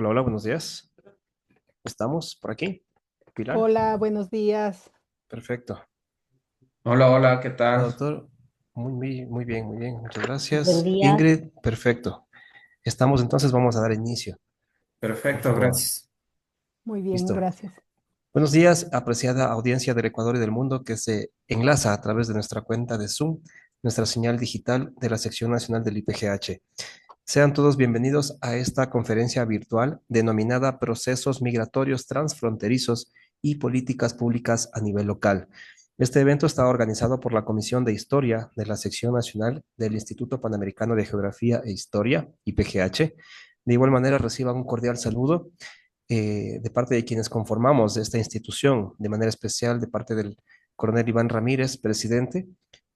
Hola, hola, buenos días. ¿Estamos por aquí? Pilar, Hola, buenos días. perfecto. Hola, hola, ¿qué Hola, tal? doctor. Muy bien, muy bien. Muchas Buen gracias. día. Ingrid, perfecto. Estamos entonces, vamos a dar inicio, por Perfecto, favor. gracias. Muy bien, Listo. gracias. Buenos días, apreciada audiencia del Ecuador y del mundo que se enlaza a través de nuestra cuenta de Zoom, nuestra señal digital de la sección nacional del IPGH. Sean todos bienvenidos a esta conferencia virtual denominada Procesos Migratorios Transfronterizos y Políticas Públicas a nivel local. Este evento está organizado por la Comisión de Historia de la Sección Nacional del Instituto Panamericano de Geografía e Historia, IPGH. De igual manera, reciban un cordial saludo de parte de quienes conformamos esta institución, de manera especial de parte del coronel Iván Ramírez, presidente,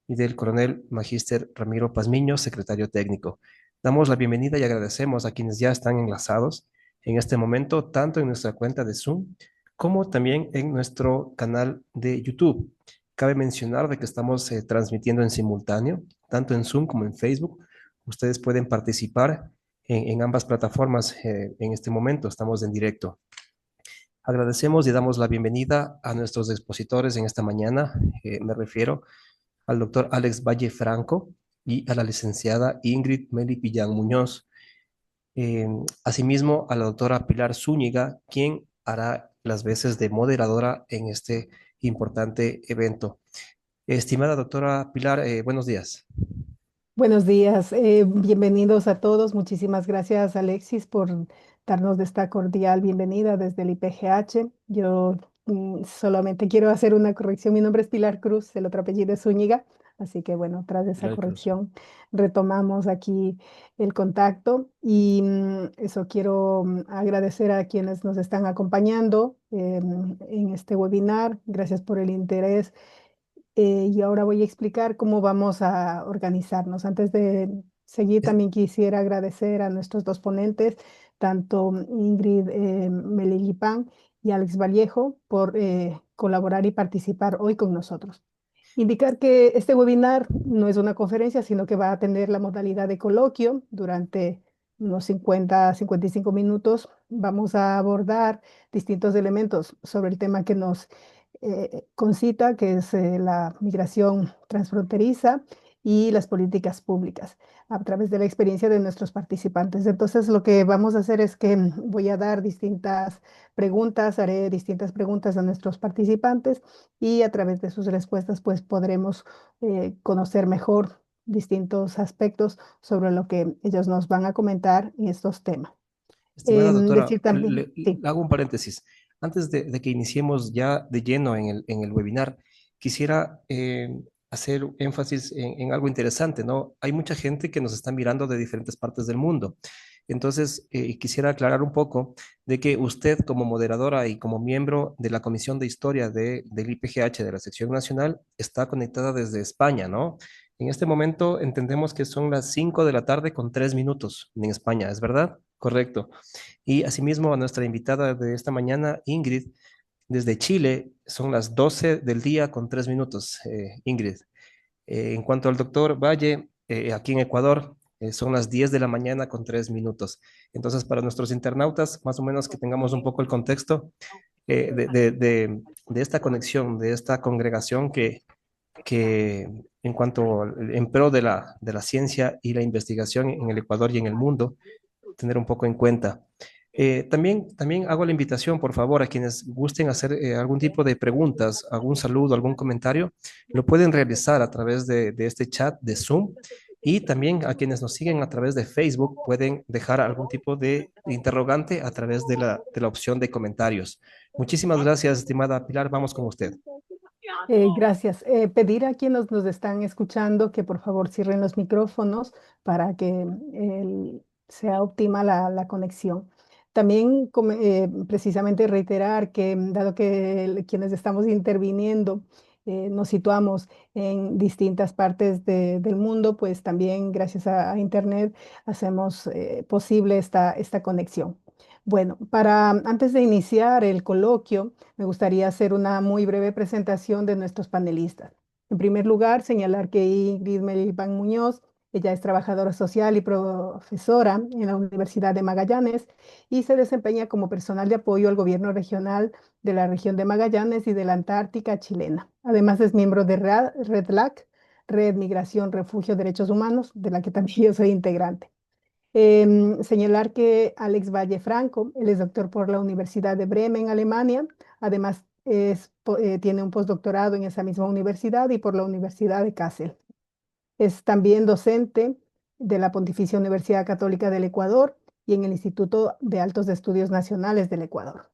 y del coronel Magíster Ramiro Pazmiño, secretario técnico. Damos la bienvenida y agradecemos a quienes ya están enlazados en este momento, tanto en nuestra cuenta de Zoom como también en nuestro canal de YouTube. Cabe mencionar de que estamos transmitiendo en simultáneo, tanto en Zoom como en Facebook. Ustedes pueden participar en ambas plataformas en este momento, estamos en directo. Agradecemos y damos la bienvenida a nuestros expositores en esta mañana. Me refiero al doctor Alex Valle Franco y a la licenciada Ingrid Meli Pillán Muñoz. Eh, Asimismo, a la doctora Pilar Zúñiga, quien hará las veces de moderadora en este importante evento. Estimada doctora Pilar, buenos días. Buenos días, bienvenidos a todos. Muchísimas gracias, Alexis, por darnos de esta cordial bienvenida desde el IPGH. Yo solamente quiero hacer una corrección. Mi nombre es Pilar Cruz, el otro apellido es Zúñiga. Así que bueno, tras esa Pilar Cruz. corrección, retomamos aquí el contacto y eso quiero agradecer a quienes nos están acompañando en este webinar. Gracias por el interés. Y ahora voy a explicar cómo vamos a organizarnos. Antes de seguir, Es- también quisiera agradecer a nuestros dos ponentes, tanto Ingrid Melillipan y Alex Vallejo, por colaborar y participar hoy con nosotros. Indicar que este webinar no es una conferencia, sino que va a tener la modalidad de coloquio durante unos 50 a 55 minutos. Vamos a abordar distintos elementos sobre el tema que nos concita, que es la migración transfronteriza y las políticas públicas a través de la experiencia de nuestros participantes. Entonces, lo que vamos a hacer es que voy a dar distintas preguntas, haré distintas preguntas a nuestros participantes y a través de sus respuestas, pues podremos conocer mejor distintos aspectos sobre lo que ellos nos van a comentar en estos temas. Estimada Decir doctora, también, sí. hago un paréntesis. Antes de que iniciemos ya de lleno en el webinar, quisiera hacer énfasis en algo interesante, ¿no? Hay mucha gente que nos está mirando de diferentes partes del mundo. Entonces, quisiera aclarar un poco de que usted como moderadora y como miembro de la Comisión de Historia del IPGH de la Sección Nacional está conectada desde España, ¿no? En este momento entendemos que son las 5 de la tarde con 3 minutos en España, ¿es verdad? Correcto. Y asimismo a nuestra invitada de esta mañana, Ingrid, desde Chile, son las 12 del día con 3 minutos, Ingrid. En cuanto al doctor Valle, aquí en Ecuador, son las 10 de la mañana con 3 minutos. Entonces, para nuestros internautas, más o menos que tengamos un poco el contexto de esta conexión, de esta congregación que en cuanto en pro de la ciencia y la investigación en el Ecuador y en el mundo, tener un poco en cuenta. También hago la invitación, por favor, a quienes gusten hacer algún tipo de preguntas, algún saludo, algún comentario, lo pueden realizar a través de este chat de Zoom y también a quienes nos siguen a través de Facebook pueden dejar algún tipo de interrogante a través de la opción de comentarios. Muchísimas gracias, estimada Pilar. Vamos con usted. Gracias. Pedir a quienes nos están escuchando que por favor cierren los micrófonos para que sea óptima la conexión. También precisamente reiterar que dado que quienes estamos interviniendo nos situamos en distintas partes del mundo, pues también gracias a Internet hacemos posible esta conexión. Bueno, antes de iniciar el coloquio, me gustaría hacer una muy breve presentación de nuestros panelistas. En primer lugar, señalar que Ingrid Melipán Muñoz Ella es trabajadora social y profesora en la Universidad de Magallanes y se desempeña como personal de apoyo al gobierno regional de la región de Magallanes y de la Antártica chilena. Además es miembro de REDLAC, Red Migración, Refugio, Derechos Humanos, de la que también yo soy integrante. Señalar que Alex Valle Franco, él es doctor por la Universidad de Bremen, Alemania, además tiene un postdoctorado en esa misma universidad y por la Universidad de Kassel. Es también docente de la Pontificia Universidad Católica del Ecuador y en el Instituto de Altos Estudios Nacionales del Ecuador.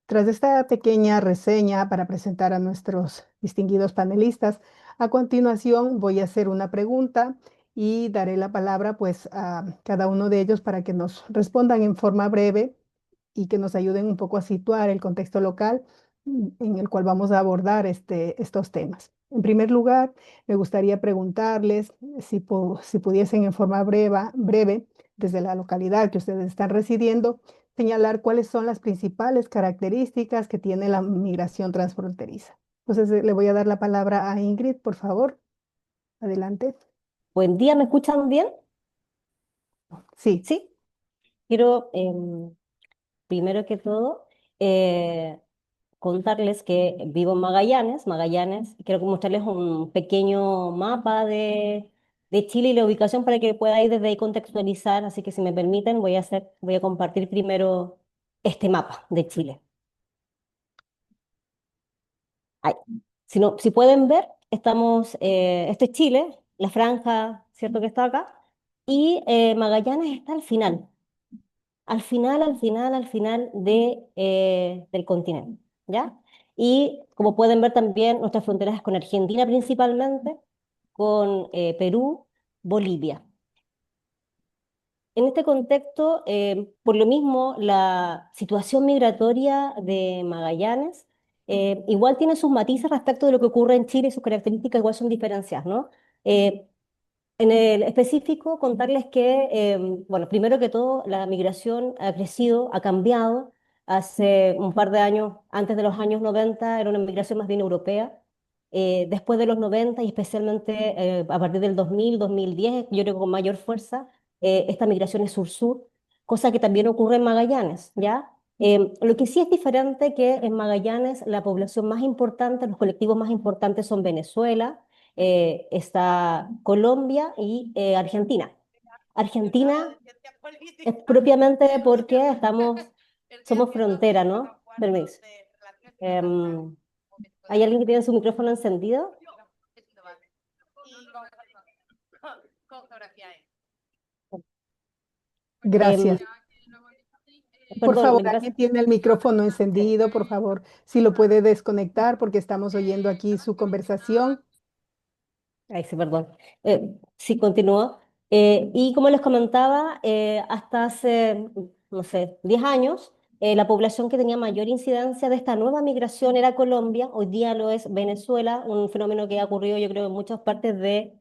Tras esta pequeña reseña para presentar a nuestros distinguidos panelistas, a continuación voy a hacer una pregunta y daré la palabra pues a cada uno de ellos para que nos respondan en forma breve y que nos ayuden un poco a situar el contexto local en el cual vamos a abordar estos temas. En primer lugar, me gustaría preguntarles si pudiesen en forma breve, desde la localidad que ustedes están residiendo, señalar cuáles son las principales características que tiene la migración transfronteriza. Entonces, le voy a dar la palabra a Ingrid, por favor. Adelante. Buen día, ¿me escuchan bien? Sí, Sí. Quiero, primero que todo, eh, contarles que vivo en Magallanes. Magallanes, quiero mostrarles un pequeño mapa de Chile y la ubicación para que pueda ir desde ahí contextualizar. Así que si me permiten, voy a compartir primero este mapa de Chile. Ahí. Si pueden ver, este es Chile, la franja, ¿cierto? Que está acá, y Magallanes está al final del continente, ¿ya? Y como pueden ver también, nuestras fronteras es con Argentina principalmente, con Perú, Bolivia. En este contexto, por lo mismo, la situación migratoria de Magallanes igual tiene sus matices respecto de lo que ocurre en Chile y sus características igual son diferenciadas, ¿no? En el específico, contarles que, bueno, primero que todo, la migración ha crecido, ha cambiado. Hace un par de años, antes de los años 90, era una migración más bien europea. Después de los 90 y especialmente a partir del 2000, 2010, yo creo que con mayor fuerza, esta migración es sur-sur, cosa que también ocurre en Magallanes, ¿ya? Lo que sí es diferente que en Magallanes la población más importante, los colectivos más importantes son Venezuela, está Colombia y Argentina. Argentina es propiamente porque somos frontera, ¿no? Permiso. Em, ¿Hay alguien que tiene su micrófono encendido? gracias. Em, Por Perdón, favor, gracias. alguien tiene el micrófono encendido, por favor, si lo puede desconectar porque estamos oyendo aquí su conversación. Ay, sí, perdón. Sí, continúo. Y como les comentaba, hasta hace, no sé, 10 años, la población que tenía mayor incidencia de esta nueva migración era Colombia, hoy día lo es Venezuela, un fenómeno que ha ocurrido yo creo en muchas partes de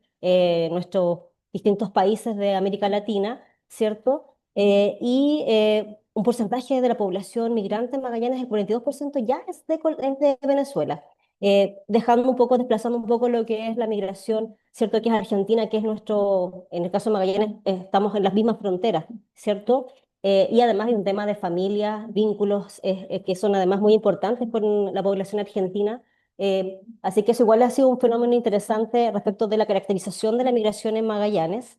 nuestros distintos países de América Latina, ¿cierto? Un porcentaje de la población migrante en Magallanes, el 42% ya es de Venezuela, dejando un poco, desplazando un poco lo que es la migración, ¿cierto? Que es Argentina, que es en el caso de Magallanes, estamos en las mismas fronteras, ¿cierto? Y además hay un tema de familia, vínculos, que son además muy importantes con la población argentina. Así que eso igual ha sido un fenómeno interesante respecto de la caracterización de la migración en Magallanes.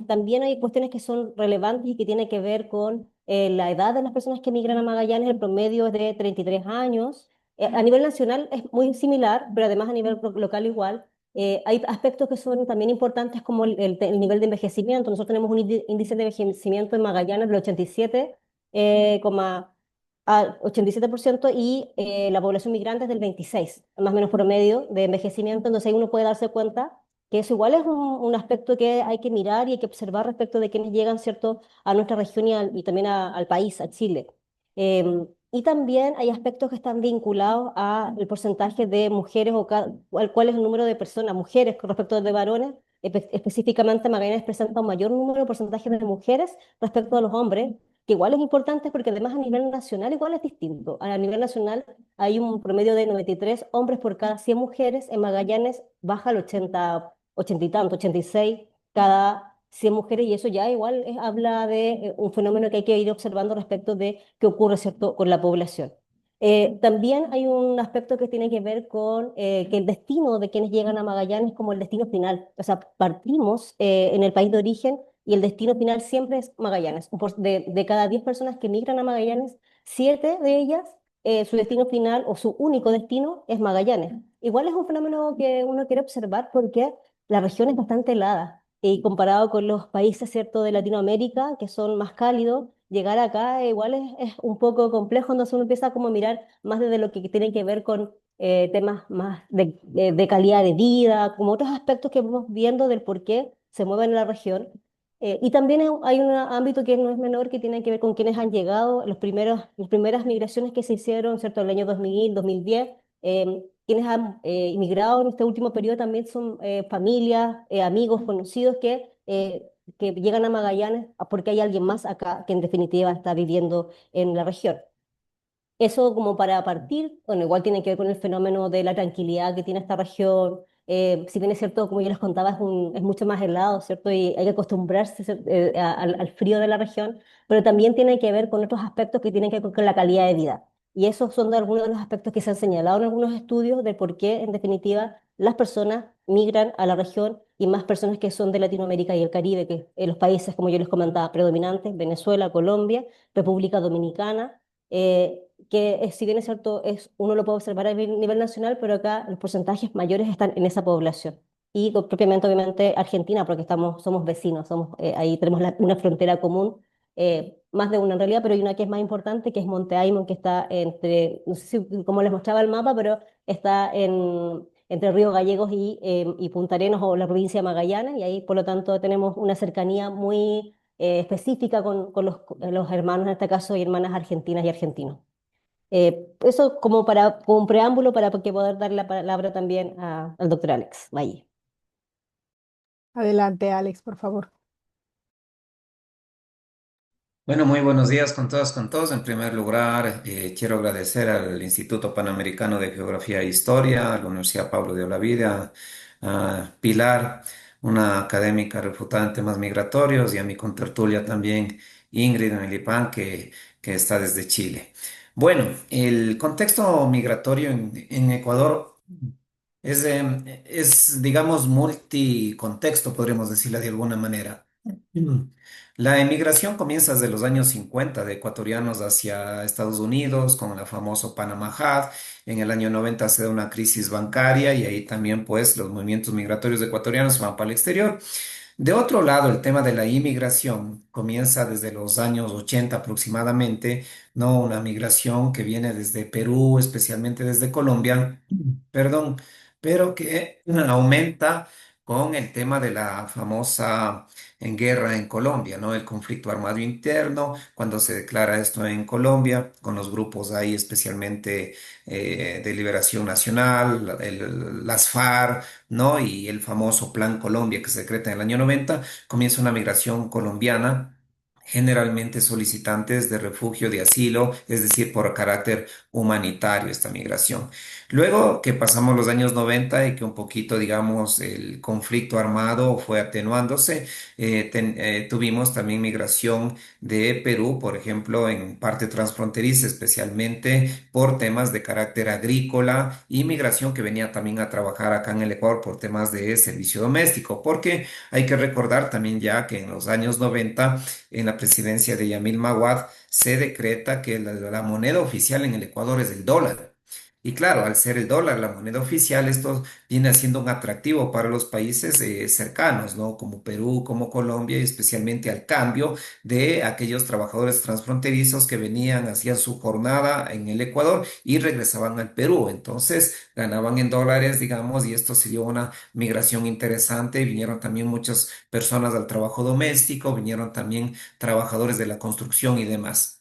También hay cuestiones que son relevantes y que tienen que ver con la edad de las personas que migran a Magallanes. El promedio es de 33 años. A nivel nacional es muy similar, pero además a nivel local igual. Hay aspectos que son también importantes como el nivel de envejecimiento. Nosotros tenemos un índice de envejecimiento en Magallanes del 87, al 87% y la población migrante es del 26, más o menos promedio de envejecimiento. Entonces ahí uno puede darse cuenta que eso igual es un aspecto que hay que mirar y hay que observar respecto de quienes llegan, ¿cierto?, a nuestra región y también al país, a Chile. Y también hay aspectos que están vinculados al porcentaje de mujeres cuál es el número de personas, mujeres con respecto de varones. Específicamente Magallanes presenta un mayor número de porcentaje de mujeres respecto a los hombres, que igual es importante porque además a nivel nacional igual es distinto. A nivel nacional hay un promedio de 93 hombres por cada 100 mujeres, en Magallanes baja al 80, 80 y tanto, 86 cada 100 mujeres, y eso ya igual habla de un fenómeno que hay que ir observando respecto de qué ocurre, ¿cierto?, con la población. También hay un aspecto que tiene que ver con que el destino de quienes llegan a Magallanes es como el destino final. O sea, partimos en el país de origen y el destino final siempre es Magallanes. De cada 10 personas que migran a Magallanes, 7 de ellas, su destino final o su único destino es Magallanes. Igual es un fenómeno que uno quiere observar porque la región es bastante helada y comparado con los países, ¿cierto?, de Latinoamérica, que son más cálidos, llegar acá igual es un poco complejo, entonces uno empieza como a mirar más desde lo que tiene que ver con temas más de calidad de vida, como otros aspectos que vamos viendo del por qué se mueven en la región. Y también hay un ámbito que no es menor que tiene que ver con quienes han llegado, las primeras migraciones que se hicieron, ¿cierto?, en el año 2000, 2010. Quienes han inmigrado en este último periodo también son familias, amigos, conocidos que llegan a Magallanes porque hay alguien más acá que en definitiva está viviendo en la región. Eso como para partir, bueno, igual tiene que ver con el fenómeno de la tranquilidad que tiene esta región. Si bien es cierto, como yo les contaba, es mucho más helado, ¿cierto? Y hay que acostumbrarse al frío de la región, pero también tiene que ver con otros aspectos que tienen que ver con la calidad de vida. Y esos son algunos de los aspectos que se han señalado en algunos estudios de por qué, en definitiva, las personas migran a la región y más personas que son de Latinoamérica y el Caribe, que en los países, como yo les comentaba, predominantes, Venezuela, Colombia, República Dominicana. Si bien es cierto, uno lo puede observar a nivel nacional, pero acá los porcentajes mayores están en esa población. Y propiamente, obviamente, Argentina, porque somos vecinos, ahí tenemos una frontera común, más de una en realidad, pero hay una que es más importante, que es Monte Aymon, que está no sé si como les mostraba el mapa, pero está entre Río Gallegos y Punta Arenas o la provincia de Magallanes, y ahí por lo tanto tenemos una cercanía muy específica con los hermanos, en este caso, y hermanas argentinas y argentinos. Eso como un preámbulo para que poder dar la palabra también al doctor Alex Valle. Adelante, Alex, por favor. Bueno, muy buenos días con todas, con todos. En primer lugar, quiero agradecer al Instituto Panamericano de Geografía e Historia, a la Universidad Pablo de Olavide, a Pilar, una académica refutada en temas migratorios, y a mi contertulia también, Ingrid Melipán, que está desde Chile. Bueno, el contexto migratorio en Ecuador digamos, multicontexto, podríamos decirlo de alguna manera. La emigración comienza desde los años 50 de ecuatorianos hacia Estados Unidos con el famoso Panama Hat. En el año 90 se da una crisis bancaria y ahí también pues los movimientos migratorios de ecuatorianos van para el exterior. De otro lado, el tema de la inmigración comienza desde los años 80 aproximadamente, ¿no? Una migración que viene desde Perú, especialmente desde Colombia, perdón, pero que aumenta con el tema de la famosa guerra en Colombia, ¿no? El conflicto armado interno, cuando se declara esto en Colombia, con los grupos ahí especialmente de Liberación Nacional, las FARC, ¿no? Y el famoso Plan Colombia que se decreta en el año 90, comienza una migración colombiana, generalmente solicitantes de refugio, de asilo, es decir, por carácter humanitario esta migración. Luego que pasamos los años 90 y que un poquito, digamos, el conflicto armado fue atenuándose, tuvimos también migración de Perú, por ejemplo, en parte transfronteriza, especialmente por temas de carácter agrícola, y migración que venía también a trabajar acá en el Ecuador por temas de servicio doméstico, porque hay que recordar también ya que en los años 90, en la presidencia de Yamil Maguad, se decreta que la moneda oficial en el Ecuador es el dólar. Y claro, al ser el dólar la moneda oficial, esto viene siendo un atractivo para los países cercanos, ¿no? Como Perú, como Colombia, y especialmente al cambio de aquellos trabajadores transfronterizos que venían, hacían su jornada en el Ecuador y regresaban al Perú. Entonces ganaban en dólares, digamos, y esto se dio una migración interesante. Vinieron también muchas personas al trabajo doméstico, vinieron también trabajadores de la construcción y demás.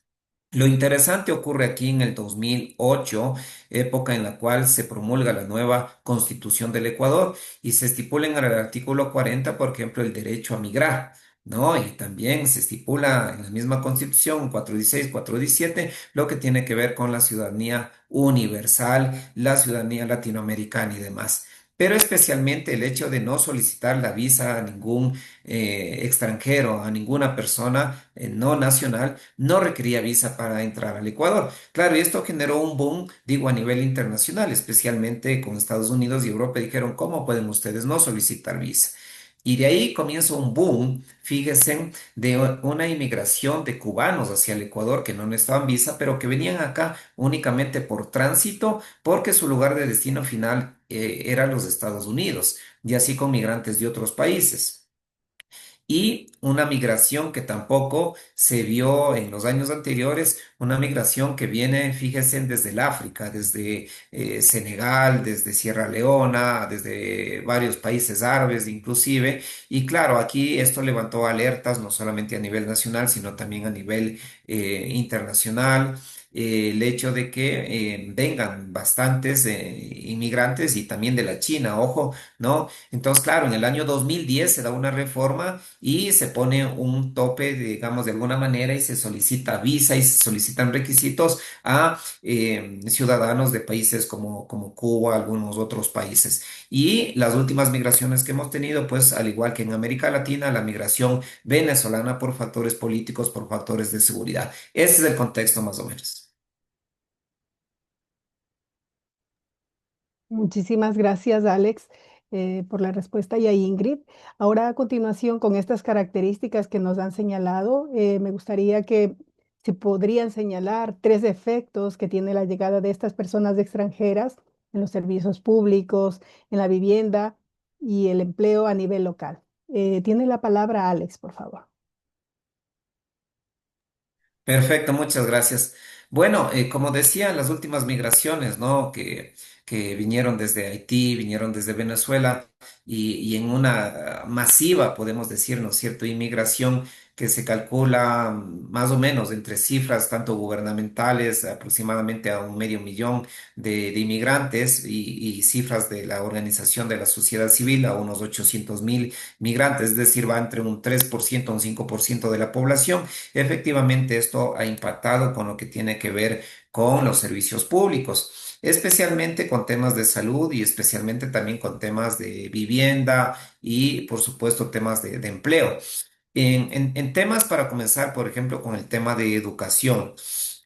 Lo interesante ocurre aquí en el 2008, época en la cual se promulga la nueva Constitución del Ecuador y se estipula en el artículo 40, por ejemplo, el derecho a migrar, ¿no? Y también se estipula en la misma Constitución 416, 417, lo que tiene que ver con la ciudadanía universal, la ciudadanía latinoamericana y demás. pero especialmente el hecho de no solicitar la visa a ningún extranjero, a ninguna persona no nacional, no requería visa para entrar al Ecuador. Claro, y esto generó un boom, digo, a nivel internacional, especialmente con Estados Unidos y Europa. Dijeron, ¿cómo pueden ustedes no solicitar visa? Y de ahí comienza un boom, fíjense, de una inmigración de cubanos hacia el Ecuador que no necesitaban visa, pero que venían acá únicamente por tránsito, porque su lugar de destino final era los Estados Unidos, y así con migrantes de otros países. Y una migración que tampoco se vio en los años anteriores, una migración que viene, fíjense, desde el África, desde Senegal, desde Sierra Leona, desde varios países árabes inclusive. Y claro, aquí esto levantó alertas no solamente a nivel nacional, sino también a nivel internacional. El hecho de que vengan bastantes inmigrantes y también de la China, ojo, ¿no? Entonces, claro, en el año 2010 se da una reforma y se pone un tope, digamos, de alguna manera y se solicita visa y se solicitan requisitos a ciudadanos de países como Cuba, algunos otros países. Y las últimas migraciones que hemos tenido, pues al igual que en América Latina, la migración venezolana por factores políticos, por factores de seguridad. Ese es el contexto más o menos. Muchísimas gracias, Alex, por la respuesta y a Ingrid. Ahora, a continuación, con estas características que nos han señalado, me gustaría que se podrían señalar tres efectos que tiene la llegada de estas personas extranjeras en los servicios públicos, en la vivienda y el empleo a nivel local. Tiene la palabra Alex, por favor. Perfecto, muchas gracias. Bueno, como decía, las últimas migraciones, ¿no? Que vinieron desde Haití, vinieron desde Venezuela y en una masiva, podemos decir, ¿no es cierto?, inmigración que se calcula más o menos entre cifras tanto gubernamentales, aproximadamente a 500,000 de inmigrantes y cifras de la Organización de la Sociedad Civil a unos 800,000 migrantes, es decir, va entre un 3% a un 5% de la población. Efectivamente, esto ha impactado con lo que tiene que ver con los servicios públicos, especialmente con temas de salud y especialmente también con temas de vivienda y, por supuesto, temas de empleo. En temas para comenzar, por ejemplo, con el tema de educación,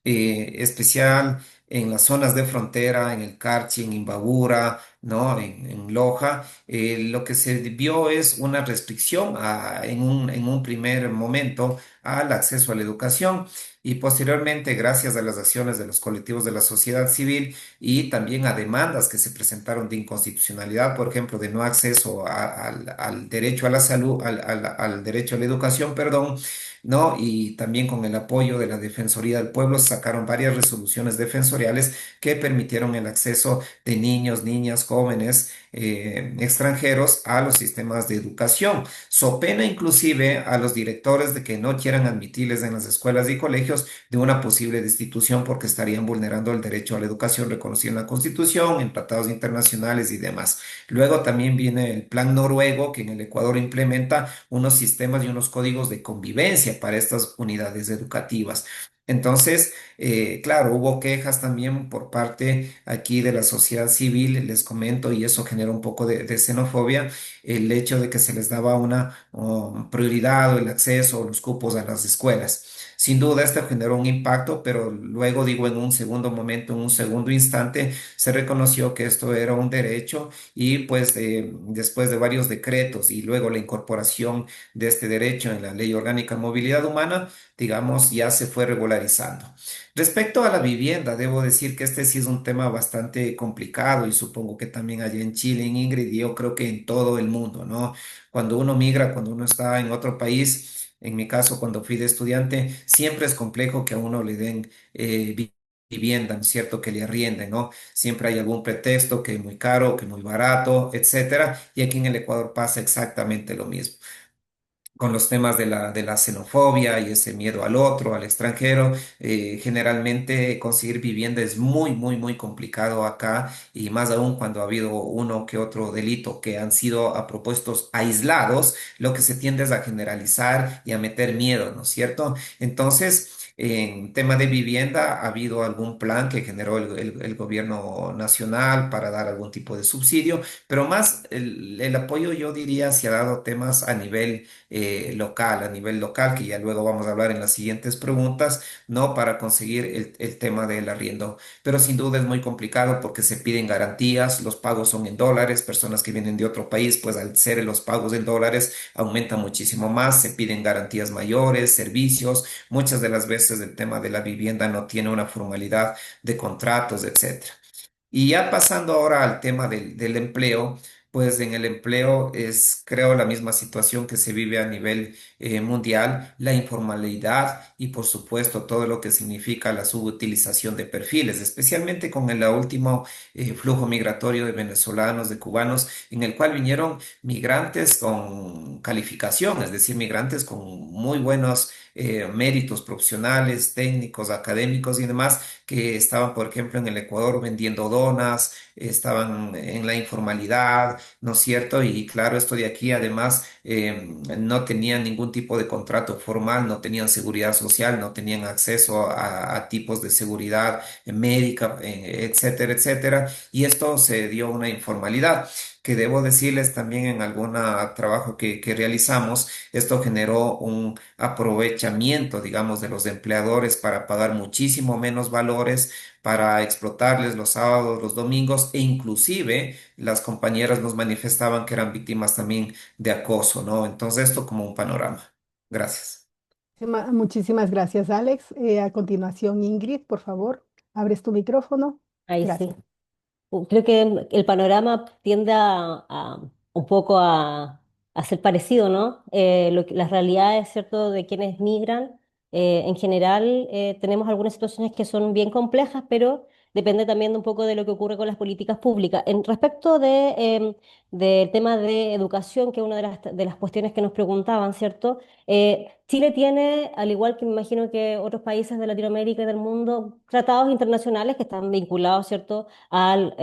especial en las zonas de frontera, en el Carchi, en Imbabura, ¿no? En Loja, lo que se vio es una restricción en un primer momento al acceso a la educación y posteriormente, gracias a las acciones de los colectivos de la sociedad civil y también a demandas que se presentaron de inconstitucionalidad, por ejemplo, de no acceso al derecho a la salud, al derecho a la educación, perdón, ¿no? Y también con el apoyo de la Defensoría del Pueblo se sacaron varias resoluciones defensoriales que permitieron el acceso de niños, niñas, jóvenes extranjeros a los sistemas de educación. So pena inclusive a los directores de que no quieran admitirles en las escuelas y colegios de una posible destitución porque estarían vulnerando el derecho a la educación reconocido en la Constitución, en tratados internacionales y demás. Luego también viene el plan noruego que en el Ecuador implementa unos sistemas y unos códigos de convivencia para estas unidades educativas. Entonces, claro, hubo quejas también por parte aquí de la sociedad civil, les comento, y eso genera un poco de xenofobia, el hecho de que se les daba una prioridad o el acceso o los cupos a las escuelas. Sin duda, esto generó un impacto, pero luego digo en un segundo momento, en un segundo instante, se reconoció que esto era un derecho y pues después de varios decretos y luego la incorporación de este derecho en la Ley Orgánica de Movilidad Humana, digamos, ya se fue regularizando. Respecto a la vivienda, debo decir que este sí es un tema bastante complicado y supongo que también allá en Chile, en Ingrid, y yo creo que en todo el mundo, ¿no? Cuando uno migra, cuando uno está en otro país, en mi caso, cuando fui de estudiante, siempre es complejo que a uno le den vivienda, ¿no es cierto? Que le arrienden, ¿no? Siempre hay algún pretexto que es muy caro, que muy barato, etcétera. Y aquí en el Ecuador pasa exactamente lo mismo con los temas de la xenofobia y ese miedo al otro, al extranjero. Generalmente conseguir vivienda es muy, muy, muy complicado acá y más aún cuando ha habido uno que otro delito que han sido a propuestos aislados, lo que se tiende es a generalizar y a meter miedo, ¿no es cierto? Entonces, En tema de vivienda, ¿ha habido algún plan que generó el gobierno nacional para dar algún tipo de subsidio? Pero más el apoyo, yo diría, se ha dado temas a nivel local, a nivel local, que ya luego vamos a hablar en las siguientes preguntas, ¿no? Para conseguir el tema del arriendo. Pero sin duda es muy complicado porque se piden garantías, los pagos son en dólares, personas que vienen de otro país, pues al ser los pagos en dólares aumenta muchísimo más, se piden garantías mayores, servicios, muchas de las veces el tema de la vivienda no tiene una formalidad de contratos, etcétera. Y ya pasando ahora al tema del empleo, pues en el empleo es, creo, la misma situación que se vive a nivel mundial, la informalidad y por supuesto todo lo que significa la subutilización de perfiles, especialmente con el último flujo migratorio de venezolanos, de cubanos, en el cual vinieron migrantes con calificación, es decir, migrantes con muy buenos méritos profesionales, técnicos, académicos y demás que estaban, por ejemplo, en el Ecuador vendiendo donas, estaban en la informalidad, ¿no es cierto? Y claro, esto de aquí además no tenían ningún tipo de contrato formal, no tenían seguridad social, no tenían acceso a tipos de seguridad médica, etcétera, etcétera. Y esto se dio una informalidad que debo decirles también en algún trabajo que realizamos, esto generó un aprovechamiento, digamos, de los empleadores para pagar muchísimo menos valores, para explotarles los sábados, los domingos e inclusive las compañeras nos manifestaban que eran víctimas también de acoso, ¿no? Entonces esto como un panorama. Gracias. Muchísimas gracias, Alex. A continuación, Ingrid, por favor, abres tu micrófono. Ahí sí. Gracias. Creo que el panorama tiende un poco a ser parecido, ¿no? Las realidades, ¿cierto?, de quienes migran, en general tenemos algunas situaciones que son bien complejas, pero depende también de un poco de lo que ocurre con las políticas públicas. En respecto del tema de educación, que es una de las cuestiones que nos preguntaban, ¿cierto? Chile tiene, al igual que me imagino que otros países de Latinoamérica y del mundo, tratados internacionales que están vinculados, ¿cierto?, al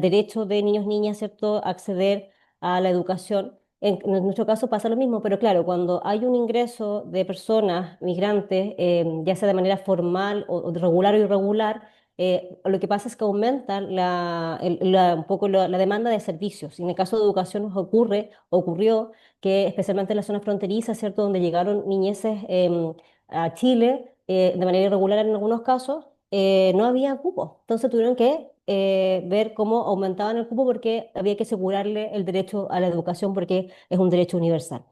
derecho de niños, niñas, ¿cierto?, a acceder a la educación. En nuestro caso pasa lo mismo, pero claro, cuando hay un ingreso de personas migrantes, ya sea de manera formal o regular o irregular, lo que pasa es que aumenta un poco la demanda de servicios. Y en el caso de educación nos ocurrió que especialmente en las zonas fronterizas, ¿cierto?, donde llegaron niñeces a Chile de manera irregular en algunos casos, no había cupo. Entonces tuvieron que ver cómo aumentaban el cupo porque había que asegurarle el derecho a la educación porque es un derecho universal.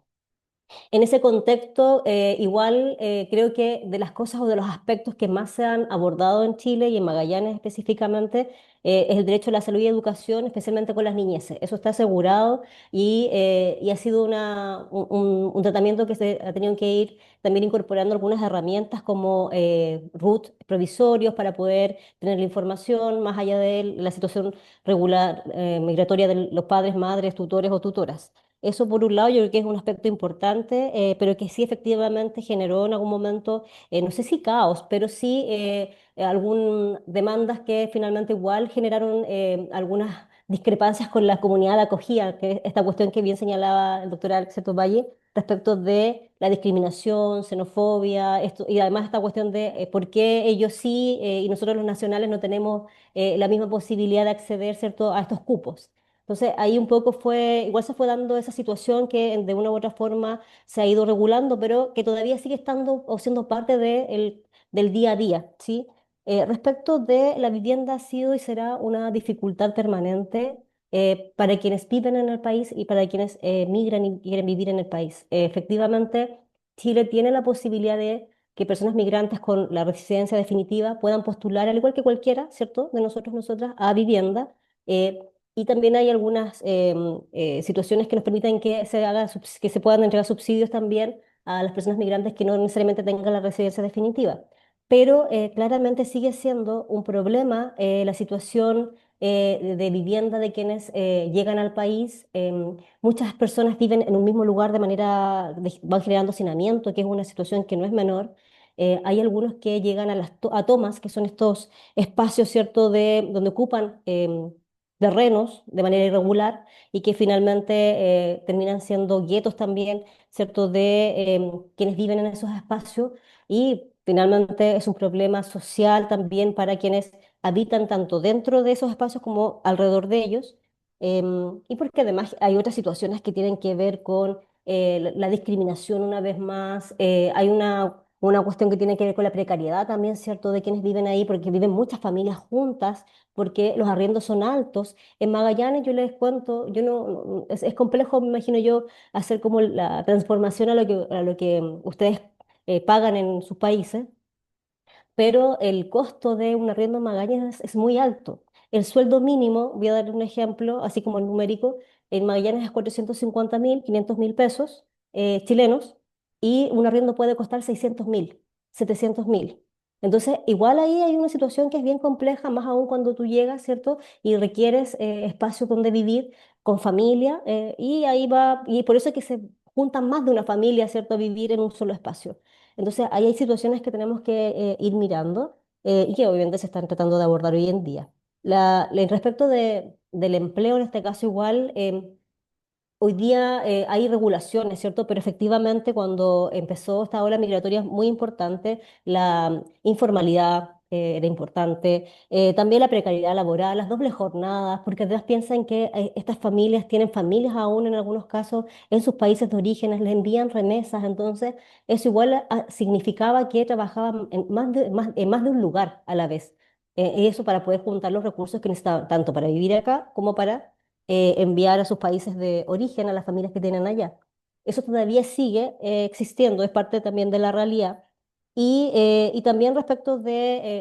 En ese contexto, igual creo que de las cosas o de los aspectos que más se han abordado en Chile y en Magallanes específicamente, es el derecho a la salud y educación, especialmente con las niñeces. Eso está asegurado y ha sido un tratamiento que se ha tenido que ir también incorporando algunas herramientas como RUT provisorios para poder tener la información más allá de la situación regular migratoria de los padres, madres, tutores o tutoras. Eso por un lado yo creo que es un aspecto importante, pero que sí efectivamente generó en algún momento, no sé si caos, pero sí algún demandas que finalmente igual generaron algunas discrepancias con la comunidad de acogida, que es esta cuestión que bien señalaba el doctor Alex Valle respecto de la discriminación, xenofobia, esto, y además esta cuestión de por qué ellos sí y nosotros los nacionales no tenemos la misma posibilidad de acceder, ¿cierto?, a estos cupos. Entonces ahí un poco igual se fue dando esa situación que de una u otra forma se ha ido regulando, pero que todavía sigue estando o siendo parte del día a día, ¿sí? Respecto de la vivienda ha sido y será una dificultad permanente para quienes viven en el país y para quienes migran y quieren vivir en el país. Efectivamente, Chile tiene la posibilidad de que personas migrantes con la residencia definitiva puedan postular, al igual que cualquiera, ¿cierto?, de nosotros, nosotras, a vivienda. eh, y también hay algunas situaciones que nos permiten que se puedan entregar subsidios también a las personas migrantes que no necesariamente tengan la residencia definitiva. Pero claramente sigue siendo un problema la situación de vivienda de quienes llegan al país. Muchas personas viven en un mismo lugar van generando hacinamiento, que es una situación que no es menor. Hay algunos que llegan a tomas, que son estos espacios, ¿cierto?, donde ocupan terrenos de manera irregular y que finalmente terminan siendo guetos también, ¿cierto?, de quienes viven en esos espacios y Finalmente es un problema social también para quienes habitan tanto dentro de esos espacios como alrededor de ellos. Y porque además hay otras situaciones que tienen que ver con la discriminación una vez más. Hay una cuestión que tiene que ver con la precariedad también, ¿cierto?, de quienes viven ahí, porque viven muchas familias juntas, porque los arriendos son altos. En Magallanes, yo les cuento, yo es complejo, me imagino yo, hacer como la transformación a lo que ustedes pagan en sus países, pero el costo de un arriendo en Magallanes es muy alto. El sueldo mínimo, voy a dar un ejemplo, así como el numérico, en Magallanes es 450.000, 500.000 pesos chilenos, y un arriendo puede costar 600.000, 700.000. Entonces, igual ahí hay una situación que es bien compleja, más aún cuando tú llegas, ¿cierto? Y requieres espacio donde vivir con familia, y ahí va, y por eso es que se juntan más de una familia, ¿cierto?, a vivir en un solo espacio. Entonces, ahí hay situaciones que tenemos que ir mirando, y que obviamente se están tratando de abordar hoy en día. Respecto del empleo, en este caso igual, hoy día hay regulaciones, ¿cierto? Pero efectivamente cuando empezó esta ola migratoria es muy importante, la informalidad era importante, también la precariedad laboral, las dobles jornadas, porque además piensan que estas familias tienen familias aún en algunos casos en sus países de orígenes, les envían remesas, entonces eso igual significaba que trabajaban en más de un lugar a la vez. Y eso para poder juntar los recursos que necesitaban, tanto para vivir acá como para enviar a sus países de origen a las familias que tienen allá. Eso todavía sigue existiendo, es parte también de la realidad. Y también respecto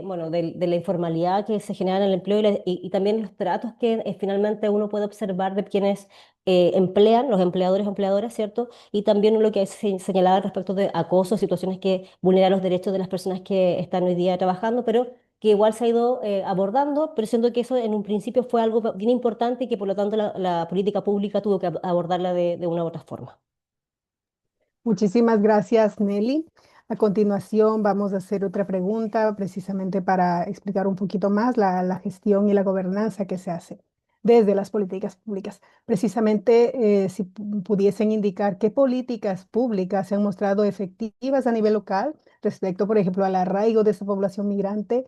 bueno, de la informalidad que se genera en el empleo y también los tratos que finalmente uno puede observar de quienes emplean, los empleadores o empleadoras, ¿cierto? Y también lo que se señalaba respecto de acoso, situaciones que vulneran los derechos de las personas que están hoy día trabajando, pero que igual se ha ido abordando, pero siento que eso en un principio fue algo bien importante y que por lo tanto la política pública tuvo que abordarla de una u otra forma. Muchísimas gracias, Nelly. A continuación vamos a hacer otra pregunta precisamente para explicar un poquito más la gestión y la gobernanza que se hace desde las políticas públicas. Precisamente, si pudiesen indicar qué políticas públicas se han mostrado efectivas a nivel local respecto, por ejemplo, al arraigo de esa población migrante,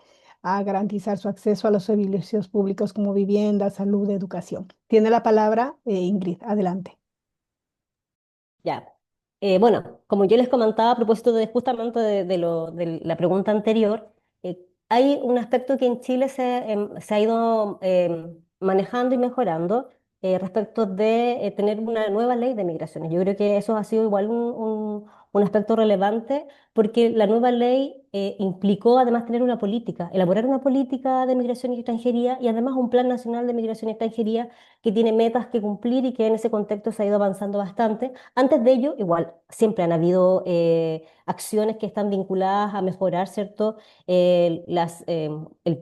a garantizar su acceso a los servicios públicos como vivienda, salud, educación. Tiene la palabra, Ingrid. Adelante. Ya. Bueno, como yo les comentaba a propósito de justamente de la pregunta anterior, hay un aspecto que en Chile se ha ido manejando y mejorando respecto de tener una nueva ley de migraciones. Yo creo que eso ha sido igual un aspecto relevante porque la nueva ley implicó además tener una política, elaborar una política de migración y extranjería y además un plan nacional de migración y extranjería que tiene metas que cumplir y que en ese contexto se ha ido avanzando bastante. Antes de ello, igual, siempre han habido acciones que están vinculadas a mejorar, ¿cierto? El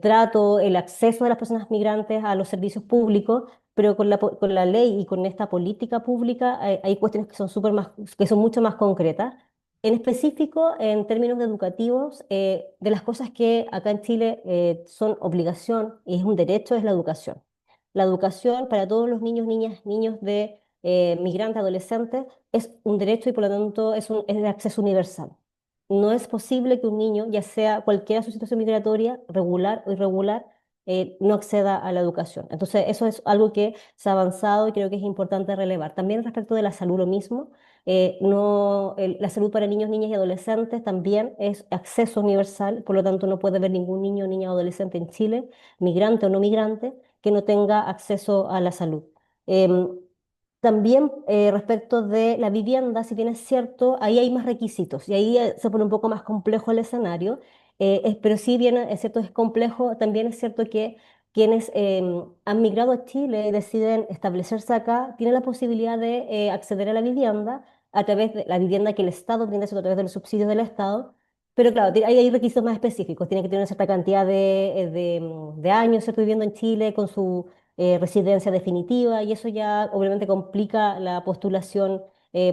trato, el acceso de las personas migrantes a los servicios públicos, pero con la ley y con esta política pública hay cuestiones que son que son mucho más concretas. En específico, en términos educativos, de las cosas que acá en Chile son obligación y es un derecho es la educación. La educación para todos los niños, niñas, niños de migrantes, adolescentes, es un derecho y por lo tanto es de acceso universal. No es posible que un niño, ya sea cualquiera su situación migratoria, regular o irregular, no acceda a la educación. Entonces, eso es algo que se ha avanzado y creo que es importante relevar. También respecto de la salud, lo mismo. No, la salud para niños, niñas y adolescentes también es acceso universal, por lo tanto no puede haber ningún niño, niña o adolescente en Chile, migrante o no migrante, que no tenga acceso a la salud. Em, También respecto de la vivienda, si bien es cierto, ahí hay más requisitos y ahí se pone un poco más complejo el escenario, pero si bien es cierto, es complejo, también es cierto que quienes han migrado a Chile y deciden establecerse acá tienen la posibilidad de acceder a la vivienda a través de la vivienda que el Estado brinda, a través de los subsidios del Estado. Pero claro, ahí hay requisitos más específicos. Tiene que tener una cierta cantidad de años, ¿cierto?, viviendo en Chile con su residencia definitiva y eso ya obviamente complica la postulación